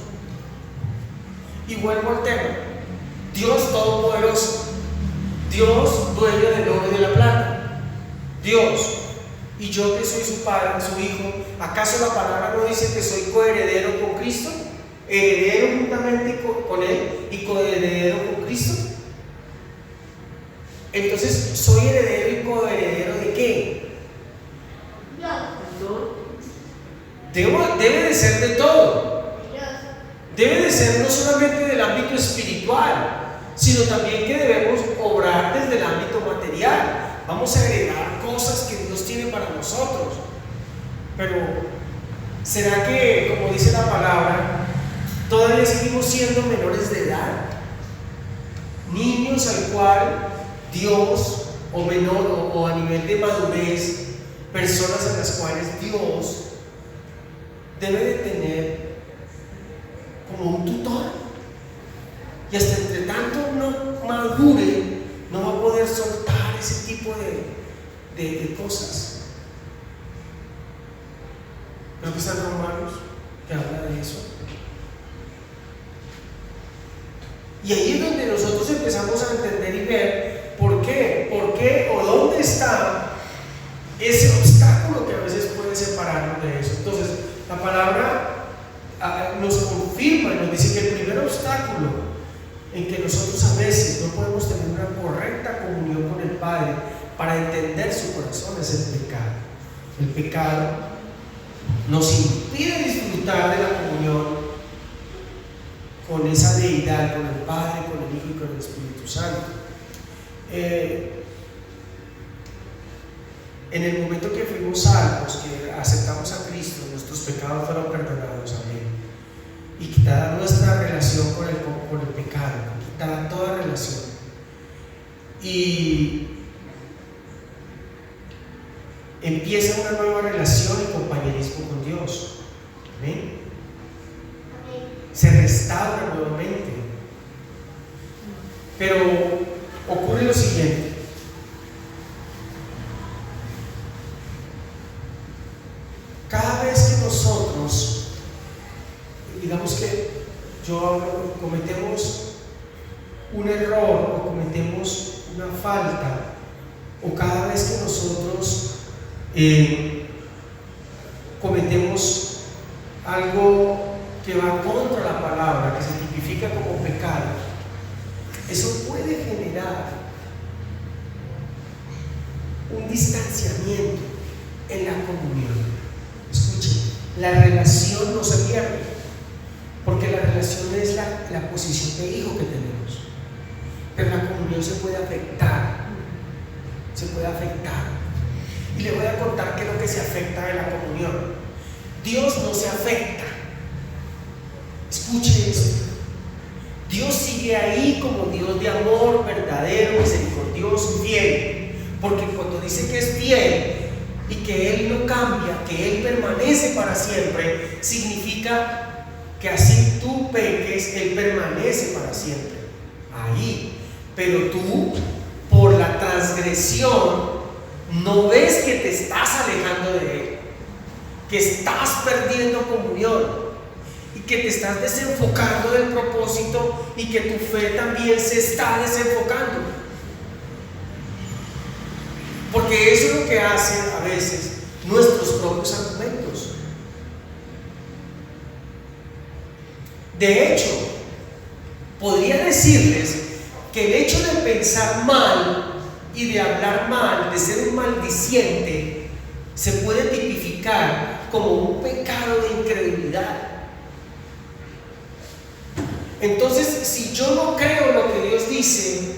Y vuelvo al tema: Dios todopoderoso, Dios dueño del oro y de la plata, Dios, y yo que soy su padre, su hijo. ¿Acaso la palabra no dice que soy coheredero con Cristo? Heredero juntamente con Él y coheredero con Cristo. Entonces, ¿soy heredero y coheredero de qué? Debe de ser de todo. Debe de ser no solamente del ámbito espiritual, sino también que debemos obrar desde el ámbito material. Vamos a agregar cosas que Dios tiene para nosotros. Pero ¿será que, como dice la palabra, todavía seguimos siendo menores de edad? Niños al cual Dios, o menor, o a nivel de madurez, personas a las cuales Dios debe de tener como un tutor, y hasta entre tanto no madure, no va a poder soltar ese tipo de cosas. Creo que están Romanos que habla de eso. Y ahí es donde nosotros empezamos a entender y ver por qué o dónde está ese obstáculo que a veces puede separarnos de eso. Entonces, la palabra nos confirma y nos dice que el primer obstáculo en que nosotros a veces no podemos tener una correcta comunión con el Padre para entender su corazón es el pecado. El pecado nos impide disfrutar de la comunión con esa deidad, con el Padre, con el Hijo y con el Espíritu Santo. En el momento que fuimos salvos, que aceptamos a Cristo, nuestros pecados fueron perdonados, amén. Y quitada nuestra relación con el pecado, quitada toda relación. Y empieza una nueva relación y compañerismo con Dios. Amén. Se restaura nuevamente. Pero ocurre lo siguiente. Cada vez que nosotros, digamos que cometemos un error o cometemos una falta, o cada vez que nosotros cometemos algo que va contra la palabra, que se tipifica como pecado, eso puede generar un distanciamiento en la comunión. Escuchen, la relación no se pierde, porque la relación es la posición de hijo que tenemos, pero la comunión se puede afectar, y le voy a contar qué es lo que se afecta de la comunión. Dios no se afecta. Escuche esto. Dios sigue ahí como Dios de amor verdadero, misericordioso y fiel, porque cuando dice que es fiel y que Él no cambia, que Él permanece para siempre, significa que así tú peques, Él permanece para siempre ahí. Pero tú, por la transgresión, no ves que te estás alejando de Él, que estás perdiendo comunión y que te estás desenfocando del propósito y que tu fe también se está desenfocando. Porque eso es lo que hacen a veces nuestros propios argumentos. De hecho, podría decirles que el hecho de pensar mal y de hablar mal, de ser un maldiciente, se puede tipificar como un pecado de incredulidad. Entonces, si yo no creo lo que Dios dice,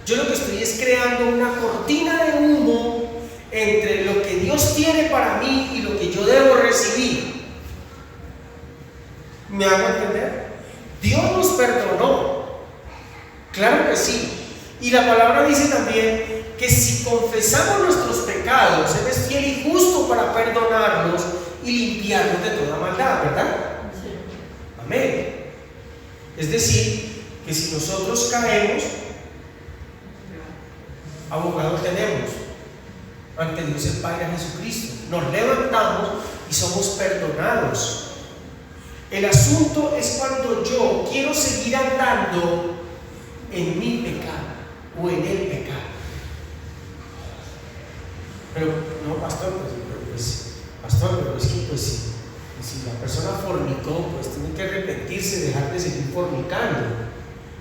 yo lo que estoy es creando una cortina de humo entre lo que Dios tiene para mí y lo que yo debo recibir. ¿Me hago entender? Dios nos perdonó, claro que sí. Y la palabra dice también que si confesamos nuestros pecados, Él es fiel y justo para perdonarnos y limpiarnos de toda maldad, ¿verdad? Sí. Amén. Es decir, que si nosotros caemos, abogado tenemos ante Dios el Padre, a Jesucristo. Nos levantamos y somos perdonados. El asunto es cuando yo quiero seguir andando en mi pecado o en el pecado. Pero no, pastor, pero es que si la persona fornicó, pues tiene que arrepentirse, dejar de seguir fornicando.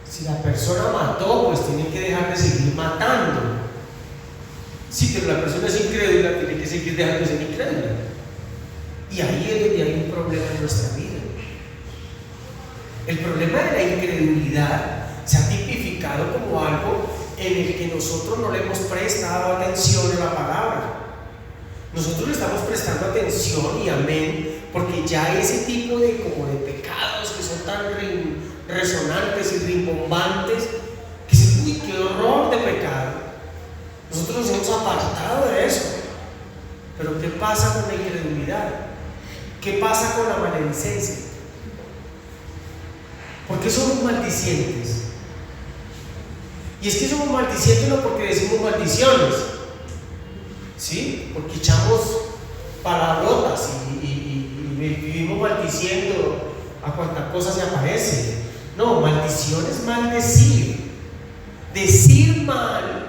Si la persona mató, pues tiene que dejar de seguir matando. Sí, pero la persona es incrédula, tiene que seguir dejando de ser incrédula. Y ahí es donde hay un problema en nuestra vida. El problema de la incredulidad se ha tipificado como algo en el que nosotros no le hemos prestado atención a la palabra. Nosotros le estamos prestando atención y amén, porque ya ese tipo de pecados que son tan resonantes y rimbombantes, que dicen, uy, qué horror de pecado. Nosotros nos hemos apartado de eso. Pero ¿qué pasa con la incredulidad? ¿Qué pasa con la maledicencia? ¿Por qué somos maldicientes? Y es que somos maldicientes no porque decimos maldiciones, ¿sí? Porque echamos palabrotas y vivimos maldiciendo a cuantas cosas se aparece. No, maldición es maldecir, decir mal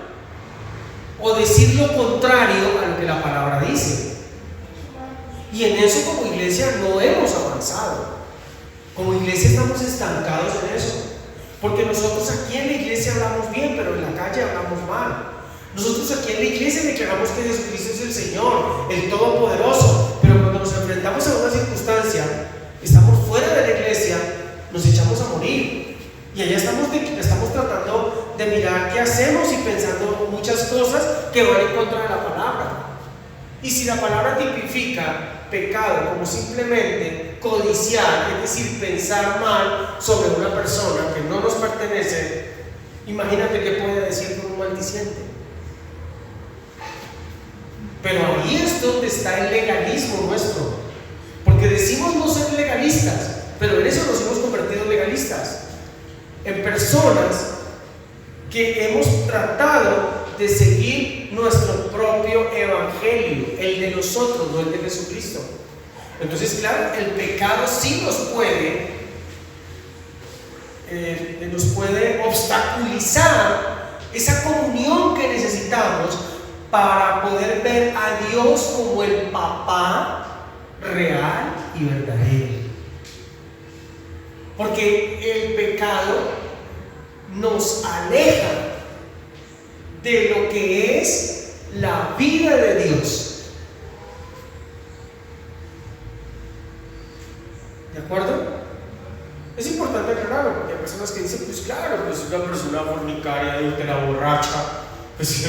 o decir lo contrario a lo que la palabra dice. Y en eso como iglesia no hemos avanzado. Como iglesia estamos estancados en eso. Porque nosotros aquí en la iglesia hablamos bien, pero en la calle hablamos mal. Nosotros aquí en la iglesia declaramos que Jesucristo es el Señor, el Todopoderoso, pero cuando nos enfrentamos a una circunstancia, estamos fuera de la iglesia, nos echamos a morir. Y allá estamos tratando de mirar qué hacemos y pensando muchas cosas que van en contra de la palabra. Y si la palabra tipifica pecado como simplemente codiciar, es decir, pensar mal sobre una persona que no nos pertenece, imagínate qué puede decir con un maldiciente. Pero ahí es donde está el legalismo nuestro, porque decimos no ser legalistas, pero en eso nos hemos convertido en legalistas, en personas que hemos tratado de seguir nuestro propio evangelio, el de nosotros, no el de Jesucristo. Entonces, claro, el pecado sí nos puede obstaculizar esa comunión que necesitamos para poder ver a Dios como el papá real y verdadero. Porque el pecado nos aleja de lo que es la vida de Dios. ¿De acuerdo? Es importante aclararlo, porque hay personas que dicen, pues claro, pues una persona fornicaria, adúltera, borracha, pues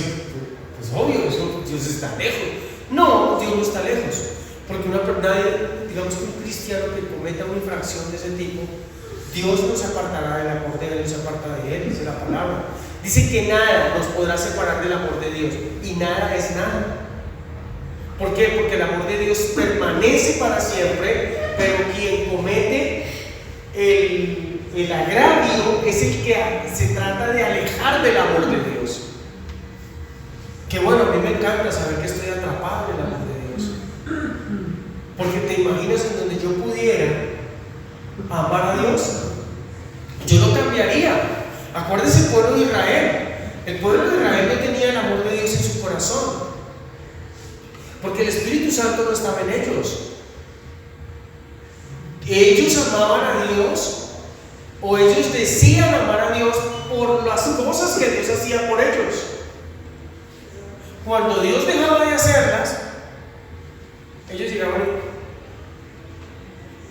obvio, eso, Dios está lejos. No, Dios no está lejos, porque nadie, digamos que un cristiano que cometa una infracción de ese tipo, Dios no se apartará del amor de Él, no se aparta de Él, dice la palabra. Dice que nada nos podrá separar del amor de Dios, y nada es nada. ¿Por qué? Porque el amor de Dios permanece para siempre, pero quien comete el agravio es el que se trata de alejar del amor de Dios. Que bueno, a mí me encanta saber que estoy atrapado en el amor de Dios, porque te imaginas en donde yo pudiera amar a Dios, yo lo cambiaría. Acuérdense el pueblo de Israel. El pueblo de Israel no tenía el amor de Dios en su corazón, porque el Espíritu Santo no estaba en ellos. Ellos amaban a Dios, o ellos decían amar a Dios por las cosas que Dios hacía por ellos. Cuando Dios dejaba de hacerlas, ellos llegaban.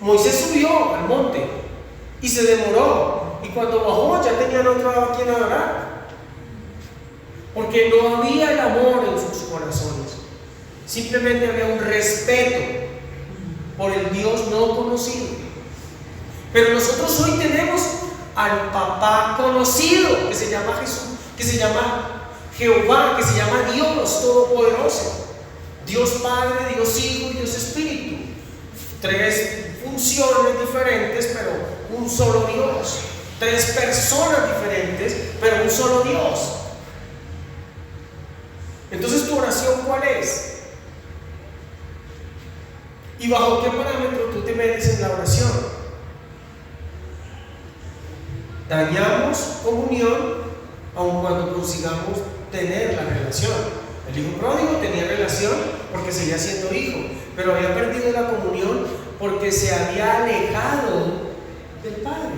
Moisés subió al monte y se demoró, y cuando bajó ya tenían otro a quien adorar, porque no había el amor en sus corazones, simplemente había un respeto por el Dios no conocido. Pero nosotros hoy tenemos al papá conocido, que se llama Jesús, que se llama Jehová, que se llama Dios Todopoderoso, Dios Padre, Dios Hijo y Dios Espíritu. Tres funciones diferentes, pero un solo Dios. Tres personas diferentes, pero un solo Dios. Entonces, ¿tu oración cuál es? ¿Y bajo qué parámetro tú te metes en la oración? Dañamos comunión aun cuando consigamos tener la relación. El hijo pródigo tenía relación porque seguía siendo hijo, pero había perdido la comunión porque se había alejado del Padre.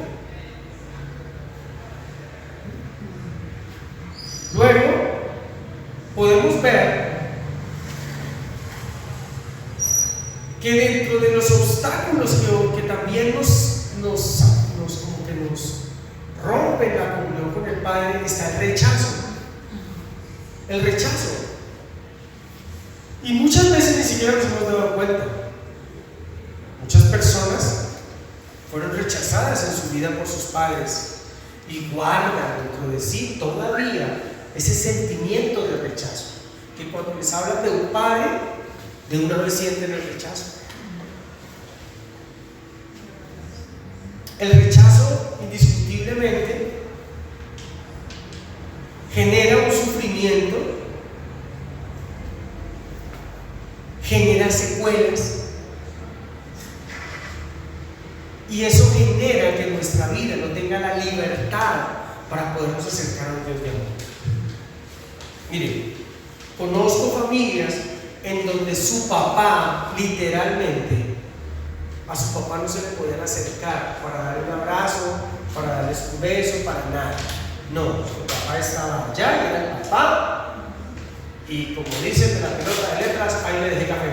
Luego podemos ver que dentro de los obstáculos que también nos rompen la comunión con el Padre está el rechazo. El rechazo. Y muchas veces ni siquiera nos hemos dado cuenta. Muchas personas fueron rechazadas en su vida por sus padres y guardan dentro de sí todavía ese sentimiento de rechazo, que cuando les hablan de un padre, de una vez sienten el rechazo. El rechazo indiscutiblemente genera un sufrimiento, genera secuelas, y eso genera que nuestra vida no tenga la libertad para podernos acercar a un Dios de amor. Miren, conozco familias en donde su papá, literalmente, a su papá no se le podían acercar para darle un abrazo, para darle un beso, para nada. No, su papá estaba allá, era el papá, y como dicen de la pelota de letras, ahí le dejé café.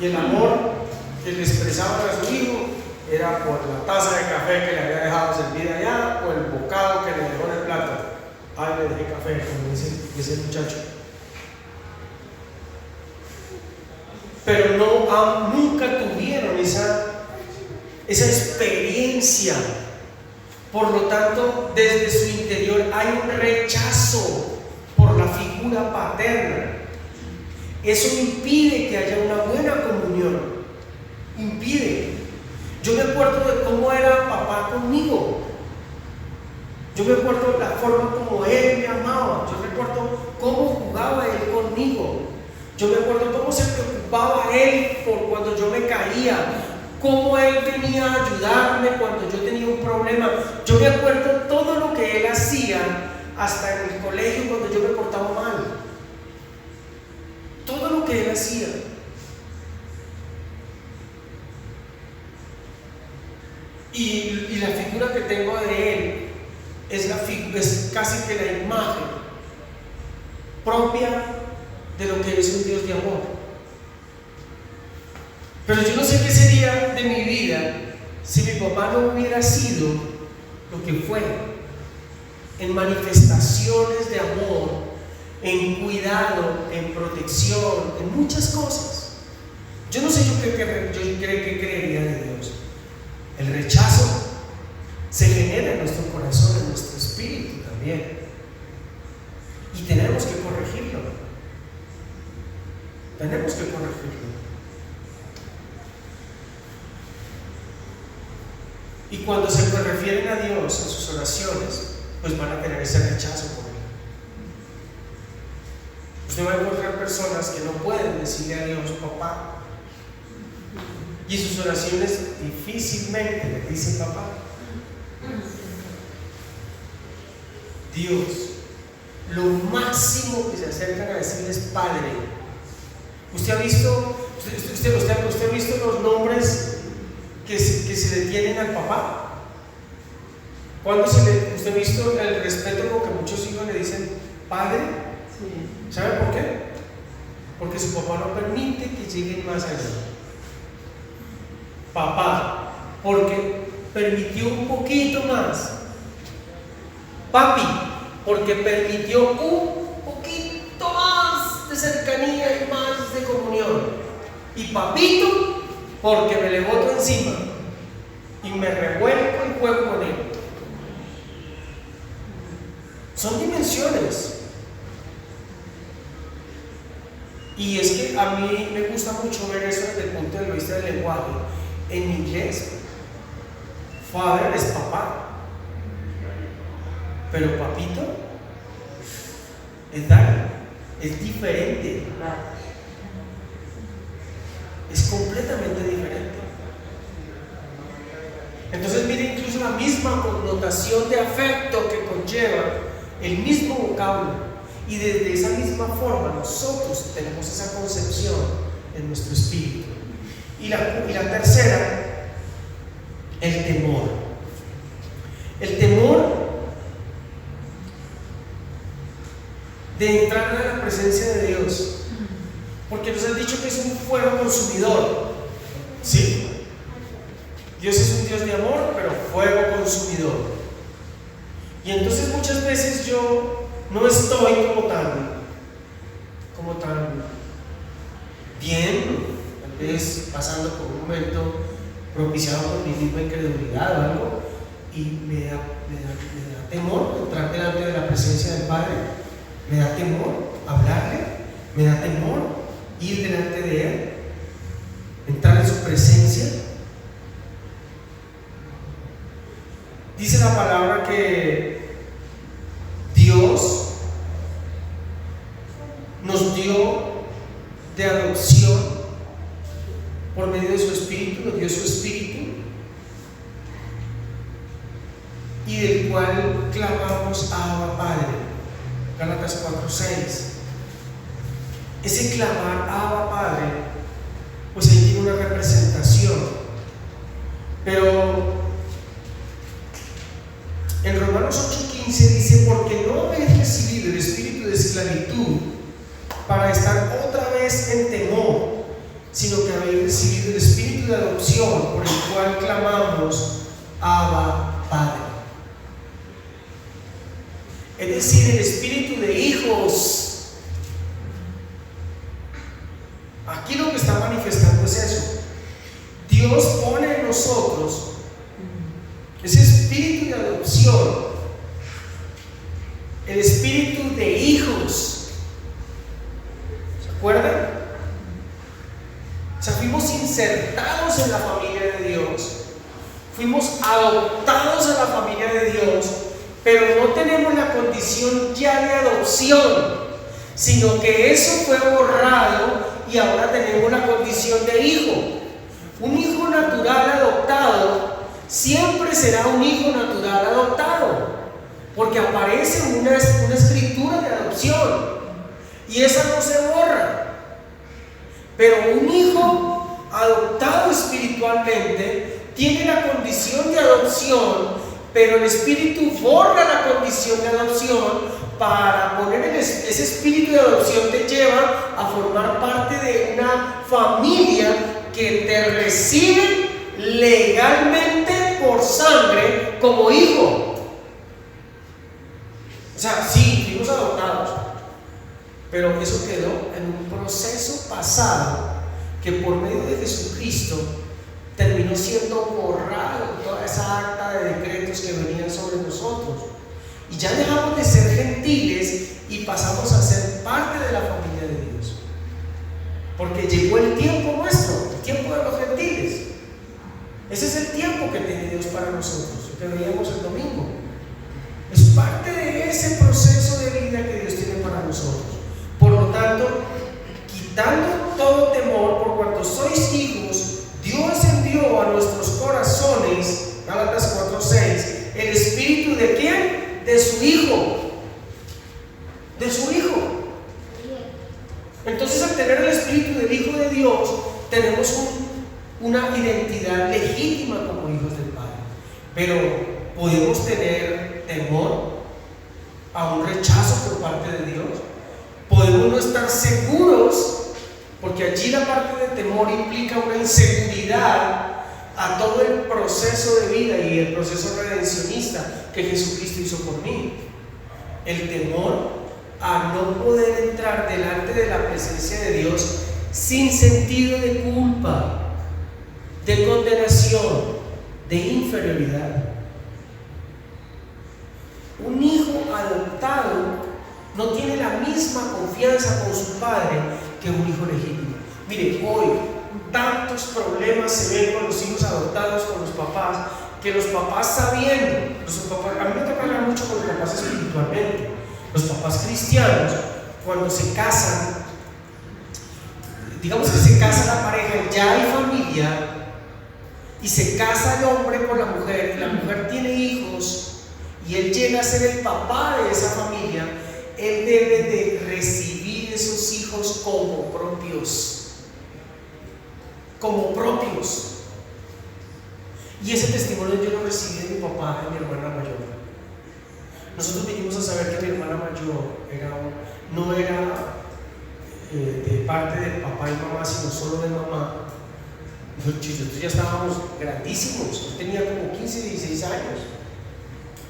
Y el amor que le expresaban a su hijo era por la taza de café que le había dejado servida allá, o el bocado que le dejó en el plato. Ahí le dejé café, como dice el muchacho. pero nunca tuvieron esa experiencia. Por lo tanto, desde su interior hay un rechazo por la figura paterna. Eso impide que haya una buena comunión. Impide. Yo me acuerdo de cómo era papá conmigo. Yo me acuerdo de la forma como él me amaba. Yo recuerdo cómo jugaba él conmigo. Yo me acuerdo cómo se preocupaba él por cuando yo me caía, cómo él venía a ayudarme cuando yo tenía un problema. Yo me acuerdo todo lo que él hacía, hasta en el colegio cuando yo me portaba mal. Todo lo que él hacía. Y la figura que tengo de él es casi que la imagen propia de lo que es un Dios de amor. Pero yo no sé qué sería de mi vida si mi papá no hubiera sido lo que fue en manifestaciones de amor, en cuidado, en protección, en muchas cosas. Yo no sé qué creería de Dios. El rechazo se genera en nuestro corazón, en nuestro espíritu también, y tenemos que corregirlo. Tenemos que corregirlo. Y cuando se refieren a Dios en sus oraciones, pues van a tener ese rechazo por él. Usted va a encontrar personas que no pueden decirle a Dios papá, y en sus oraciones difícilmente le dicen papá. Dios, lo máximo que se acercan a decirles Padre. ¿Usted ha visto los nombres que se le tienen al papá? ¿Usted ha visto el respeto con que muchos hijos le dicen Padre? Sí. ¿Sabe por qué? Porque su papá no permite que lleguen más allá. Papá, porque permitió un poquito más. Papi, porque permitió un poquito más de cercanía y más de comunión. Y papito, porque me le boto encima y me revuelco y juego con él. Son dimensiones. Y es que a mí me gusta mucho ver eso desde el punto de vista del lenguaje. En inglés, father es papá, pero papito es daddy, es diferente, es completamente diferente. Entonces, mire, incluso la misma connotación de afecto que conlleva el mismo vocablo, y desde esa misma forma nosotros tenemos esa concepción en nuestro espíritu. Y la tercera, el temor. El temor de entrar a la presencia de Dios, porque nos han dicho que es un fuego consumidor. Sí, Dios es un Dios de amor, pero fuego consumidor. Y entonces muchas veces yo no estoy como tan bien, tal vez pasando por un momento propiciado por mi misma incredulidad o algo, y me da temor entrar delante de la presencia del Padre, me da temor hablarle, me da temor ir delante de Él, entrar en su presencia. Dice la palabra que Dios nos dio de adopción por medio de su Espíritu, nos dio su Espíritu, y del cual clamamos Abba Padre. Gálatas 4:6. Ese clamar Abba Padre, pues ahí tiene una representación. Pero en Romanos 8:15 dice: porque no habéis recibido el espíritu de esclavitud para estar otra vez en temor, sino que habéis recibido el espíritu de adopción, por el cual clamamos Abba Padre. Es decir, el espíritu de hijos. ¿A Aquí lo que está manifestando es eso. Dios pone en nosotros ese espíritu de adopción, el espíritu de hijos. ¿Se acuerdan? O sea, fuimos insertados en la familia de Dios, fuimos adoptados a la familia de Dios, pero no tenemos la condición ya de adopción, sino que eso fue borrado y ahora tenemos la condición de hijo. Un hijo natural adoptado siempre será un hijo natural adoptado, porque aparece una escritura de adopción y esa no se borra. Pero un hijo adoptado espiritualmente tiene la condición de adopción, pero el Espíritu borra la condición de adopción para poner ese espíritu de adopción te lleva a formar parte de una familia que te recibe legalmente por sangre como hijo. O sea, sí, fuimos adoptados, pero eso quedó en un proceso pasado que por medio de Jesucristo terminó siendo borrado toda esa acta de decretos que venían sobre nosotros. Y ya dejamos de ser gentiles y pasamos a ser parte de la familia de Dios. Porque llegó el tiempo nuestro, el tiempo de los gentiles. Ese es el tiempo que tiene Dios para nosotros, que veíamos el domingo. Es parte de ese proceso de vida que Dios tiene para nosotros. Por lo tanto, quitando todo temor, por cuanto sois hijos, Dios envió a nuestros corazones, Gálatas 4:6, el espíritu ¿de quién? De su hijo. De su hijo. Entonces, al tener el espíritu del Hijo de Dios, tenemos una identidad legítima como hijos del Padre. Pero podemos tener temor a un rechazo por parte de Dios. Podemos no estar seguros, porque allí la parte de temor implica una inseguridad a todo el proceso de vida y el proceso redencionista que Jesucristo hizo por mí. El temor a no poder entrar delante de la presencia de Dios sin sentido de culpa, de condenación, de inferioridad. Un hijo adoptado no tiene la misma confianza con su padre que un hijo legítimo. Mire, hoy tantos problemas se ven con los hijos adoptados, con los papás, que los papás sabiendo, a mí me toca hablar mucho con los papás espiritualmente. Los papás cristianos, cuando se casan, digamos que se casa la pareja, ya hay familia, y se casa el hombre con la mujer, y la mujer tiene hijos, y él llega a ser el papá de esa familia, él debe de recibir esos hijos como propios. Como propios. Y ese testimonio yo lo recibí de mi papá y mi hermana mayor. Nosotros vinimos a saber que mi hermana mayor no era de parte del papá y mamá, sino solo de mamá. Nosotros ya estábamos grandísimos, yo tenía como 15, 16 años.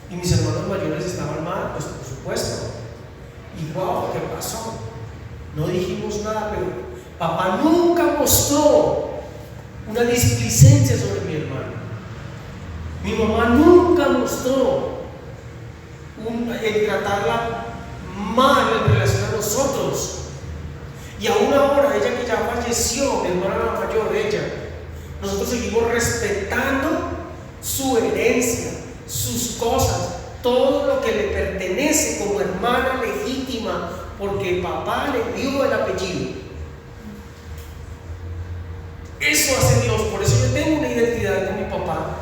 Y mis hermanos mayores estaban mal, pues por supuesto. Y wow, ¿qué pasó? No dijimos nada, pero papá nunca mostró una displicencia sobre mi hermano. Mi mamá nunca mostró el tratarla mal en relación a nosotros. Y aún ahora, ella que ya falleció, mi hermana mayor, nosotros seguimos respetando su herencia, sus cosas, todo lo que le pertenece como hermana legítima, porque papá le dio el apellido. Eso hace Dios. Por eso yo tengo una identidad con mi papá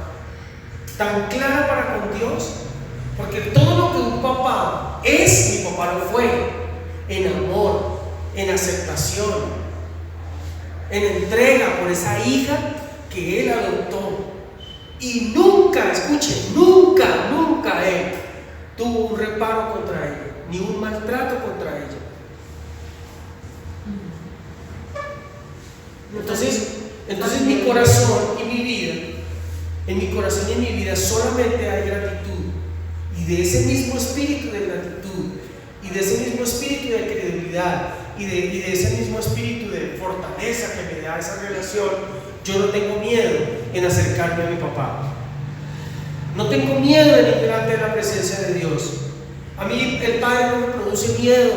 tan clara para con Dios, porque todo lo que un papá es, mi papá lo fue, en amor, en aceptación, en entrega por esa hija que él adoptó. Y nunca, escuchen, nunca él tuvo un reparo contra ella, ni un maltrato contra ella. Entonces mi corazón y mi vida, en mi corazón y en mi vida solamente hay gratitud. Y de ese mismo espíritu de gratitud y de ese mismo espíritu de credibilidad y de ese mismo espíritu de fortaleza que me da esa relación, yo no tengo miedo en acercarme a mi papá. No tengo miedo en ir delante de la presencia de Dios. A mí el Padre no me produce miedo.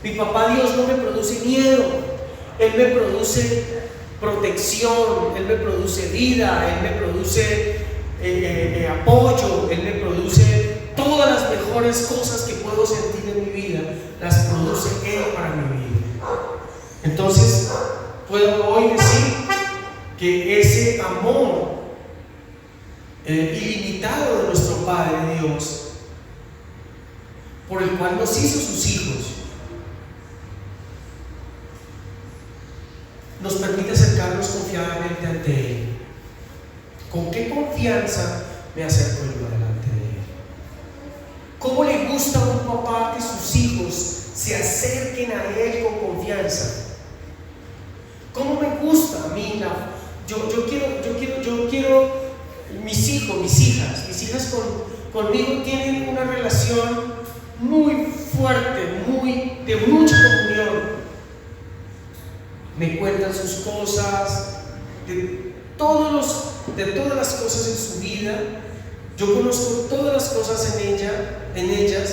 Mi papá Dios no me produce miedo. Él me produce protección, Él me produce vida, Él me produce apoyo, Él me produce todas las mejores cosas que puedo sentir en mi vida, las produce Él para mi vida. Entonces, puedo hoy decir que ese amor ilimitado de nuestro Padre Dios, por el cual nos hizo sus hijos, nos permite acercarnos confiadamente ante Él. ¿Con qué confianza me acerco yo delante de Él? ¿Cómo le gusta a un papá que sus hijos se acerquen a Él con confianza? ¿Cómo me gusta a mí? Yo quiero mis hijos, mis hijas conmigo tienen una relación muy fuerte, de mucha comunión. Me cuentan sus cosas, de todas las cosas en su vida. Yo conozco todas las cosas en ellas.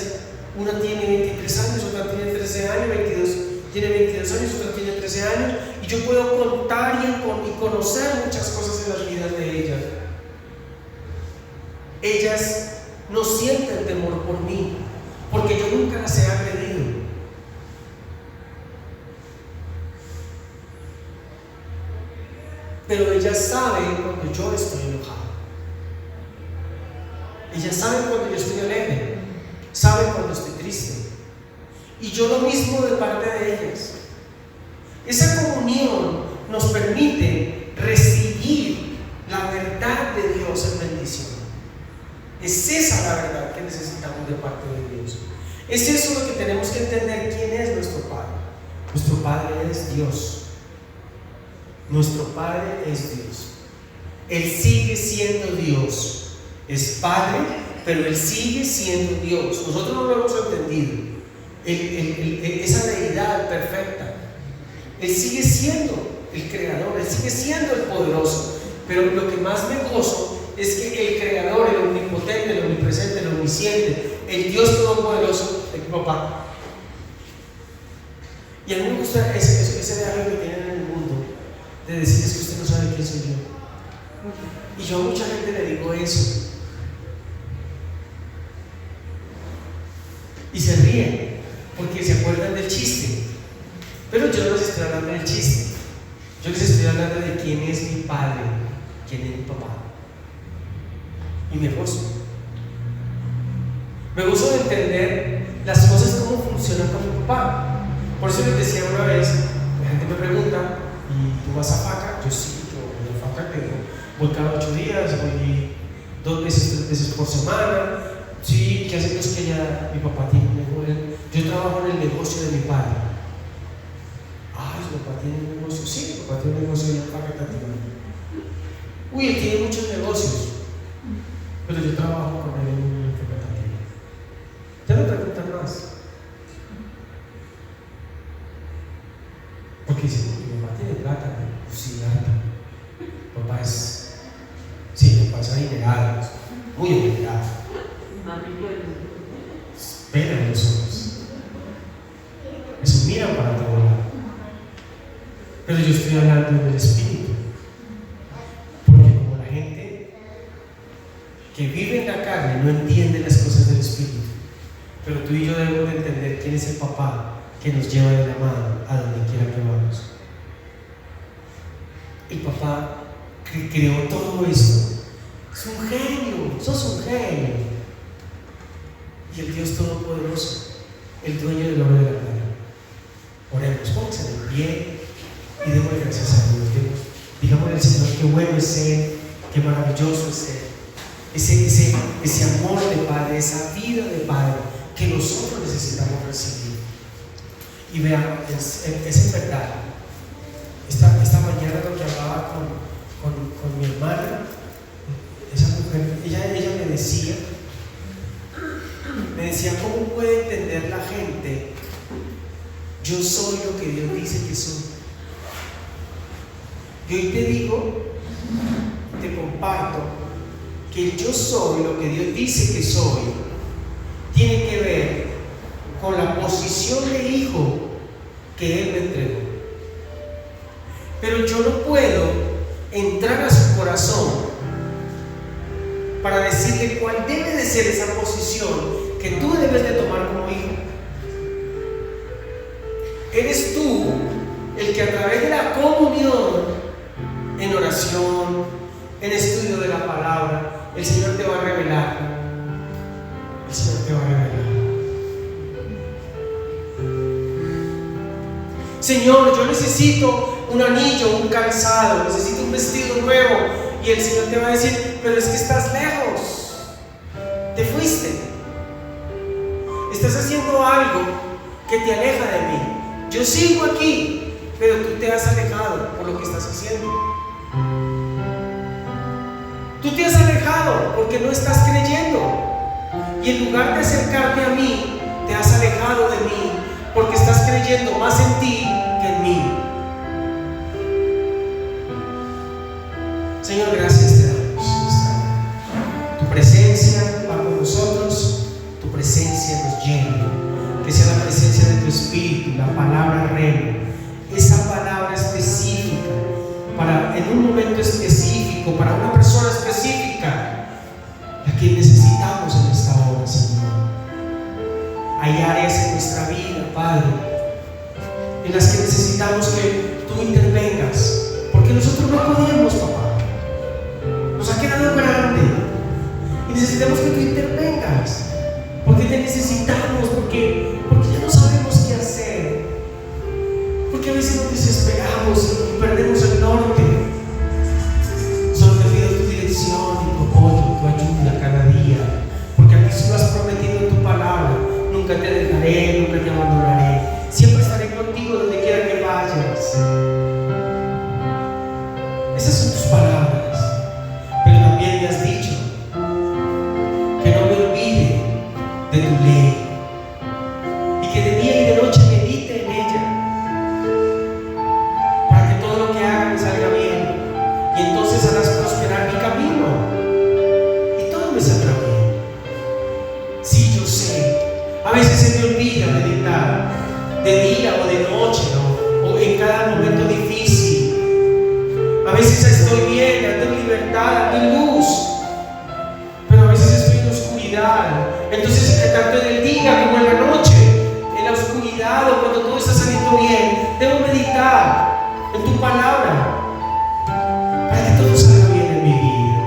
Una tiene 23 años, otra tiene 13 años, tiene 22 años, otra tiene 13 años, y yo puedo contar y conocer muchas cosas en las vidas de ellas. Ellas no sienten temor por mí, porque yo nunca las he agredido. Pero ellas saben cuando yo estoy enojado. Ellas saben cuando yo estoy alegre, saben cuando estoy triste. Y yo lo mismo de parte de ellas. Esa comunión nos permite recibir la verdad de Dios en bendición. Es esa la verdad que necesitamos de parte de Dios. Es eso lo que tenemos que entender: quién es nuestro Padre. Nuestro Padre es Dios. Nuestro Padre es Dios. Él sigue siendo Dios. Es Padre, pero Él sigue siendo Dios. Nosotros no lo hemos entendido. Esa deidad perfecta. Él sigue siendo el creador, Él sigue siendo el poderoso. Pero lo que más me gozo es que el creador, el omnipotente, el omnipresente, el omnisciente, el Dios todopoderoso, es mi papá. Y a mí me gusta ese diálogo que tienen en el mundo, de decirles que usted no sabe quién soy yo. Y yo a mucha gente le digo eso. Y se ríen, porque se acuerdan del chiste. Pero yo no les estoy hablando del chiste. Yo les estoy hablando de quién es mi padre, quién es mi papá. Y me gozo. Me gozo de entender las cosas, cómo funcionan con mi papá. Por eso les decía una vez, la gente me pregunta: ¿y tú vas a Faca? Yo sí, yo voy a Faca, voy cada 8 días, voy 2 veces, 3 veces por semana. Sí, ¿qué hacemos? Que ya mi papá tiene un negocio. Yo trabajo en el negocio de mi padre. Ay, su papá tiene un negocio. Sí, mi papá tiene un negocio en Faca Cativa. Uy, él tiene muchos negocios, pero yo trabajo con él en un Faca Cativa. Ya no preguntan más. Porque dicen: mi papá tiene plata. Pues sí, plata. Papá es. Sí, mi papá es adinerado, muy adinerado. Esperan los ojos. Eso miran para todo lado. Pero yo estoy hablando del espíritu. Porque como la gente que vive en la carne no entiende las cosas del espíritu, pero tú y yo debemos de entender quién es el papá que nos lleva de la mano a donde quiera que vamos. El papá que creó todo esto es un genio, sos un genio. Y el Dios todopoderoso, el dueño del oro y de la plata. Oremos, pónganse de pie y démosle gracias a Dios. Digámosle al Señor: qué bueno es Él, qué maravilloso es Él. Ese amor de Padre, esa vida de Padre que nosotros necesitamos recibir. Y vean, es en verdad. Esta mañana lo que hablaba con mi hermana, esa mujer, ella me decía: ¿cómo puede entender la gente? yo soy lo que Dios dice que soy. Y hoy te digo, te comparto, que el yo soy lo que Dios dice que soy tiene que ver con la posición de hijo que Él me entregó. Pero yo no puedo entrar a su corazón para decirle cuál debe de ser esa posición que tú debes de tomar como hijo. Eres tú el que a través de la comunión, en oración, en estudio de la palabra, el Señor te va a revelar. El Señor te va a revelar. Señor, yo necesito un anillo, un calzado, necesito un vestido nuevo. Y el Señor te va a decir, pero es que estás lejos, te fuiste, estás haciendo algo que te aleja de mí. Yo sigo aquí, pero tú te has alejado por lo que estás haciendo. Tú te has alejado porque no estás creyendo. Y en lugar de acercarte a mí, te has alejado de mí porque estás creyendo más en ti que en mí. Señor, gracias te damos. Tu presencia va con nosotros, tu presencia nos llena. Que sea la presencia de tu Espíritu, la palabra rema, esa palabra específica, en un momento específico, para una persona específica, la que necesitamos en esta hora, Señor. Hay áreas en nuestra vida, Padre, en las que necesitamos que tú intervengas, porque nosotros no podemos, papá. Nos ha quedado grande y necesitamos que tú intervengas, porque te necesitamos, porque ya no sabemos qué hacer, porque a veces nos desesperamos y perdemos el norte. Solo te pido tu dirección y tu apoyo, tu ayuda cada día, porque a ti tú has prometido en tu palabra: nunca te dejaré, nunca te abandonaré, siempre estaré contigo donde quiera que vayas. Esas son tus palabras, pero también me has dicho que no me olvide de tu ley y que de día y de noche medite en ella, para que todo lo que haga me salga bien, y entonces harás prosperar mi camino y todo me saldrá bien. Sí, yo sé, a veces se me olvida meditar de día o de noche, ¿no? O en cada momento difícil. A veces estoy bien, ando en libertad, ando en luz, pero a veces estoy en oscuridad. Entonces, tanto en el día como en la noche, en la oscuridad o cuando todo está saliendo bien, debo meditar en tu palabra para que todo salga bien en mi vida,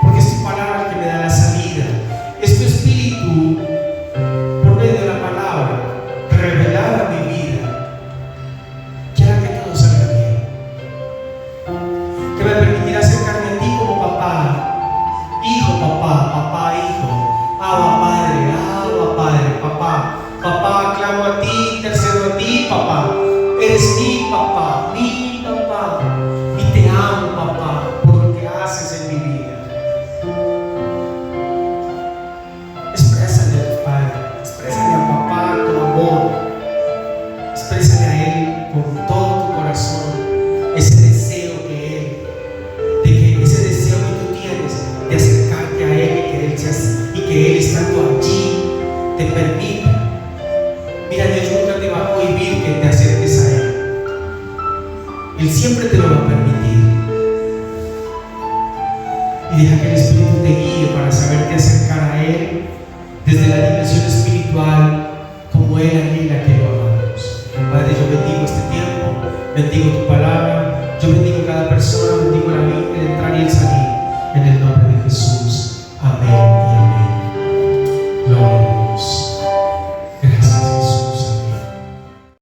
porque es tu palabra que me da la salida, es tu Espíritu por medio de la palabra revelada a mi vida, que hará que todo salga bien, que me permitirá acercarme a ti como papá, hijo, papá, hijo, Abba Padre, papá, clamo a ti, intercedo a ti, papá, eres mi papá, y te amo, papá, por lo que haces en mi vida. Exprésale a tu Padre, exprésale a papá tu amor, exprésale a Él con todo tu corazón, ese deseo ese deseo que tú tienes de acercarte a Él y que Él estando allí te permita. Mira, Dios nunca te va a prohibir que te acerques a Él. Él siempre te lo va a permitir. Y deja que el Espíritu te guíe para saberte acercar a Él desde la dimensión espiritual, como Él anhela que lo hagamos. Padre, yo bendigo este tiempo, bendigo tu palabra, yo bendigo a cada persona, bendigo la vida, el entrar y el salir, en el nombre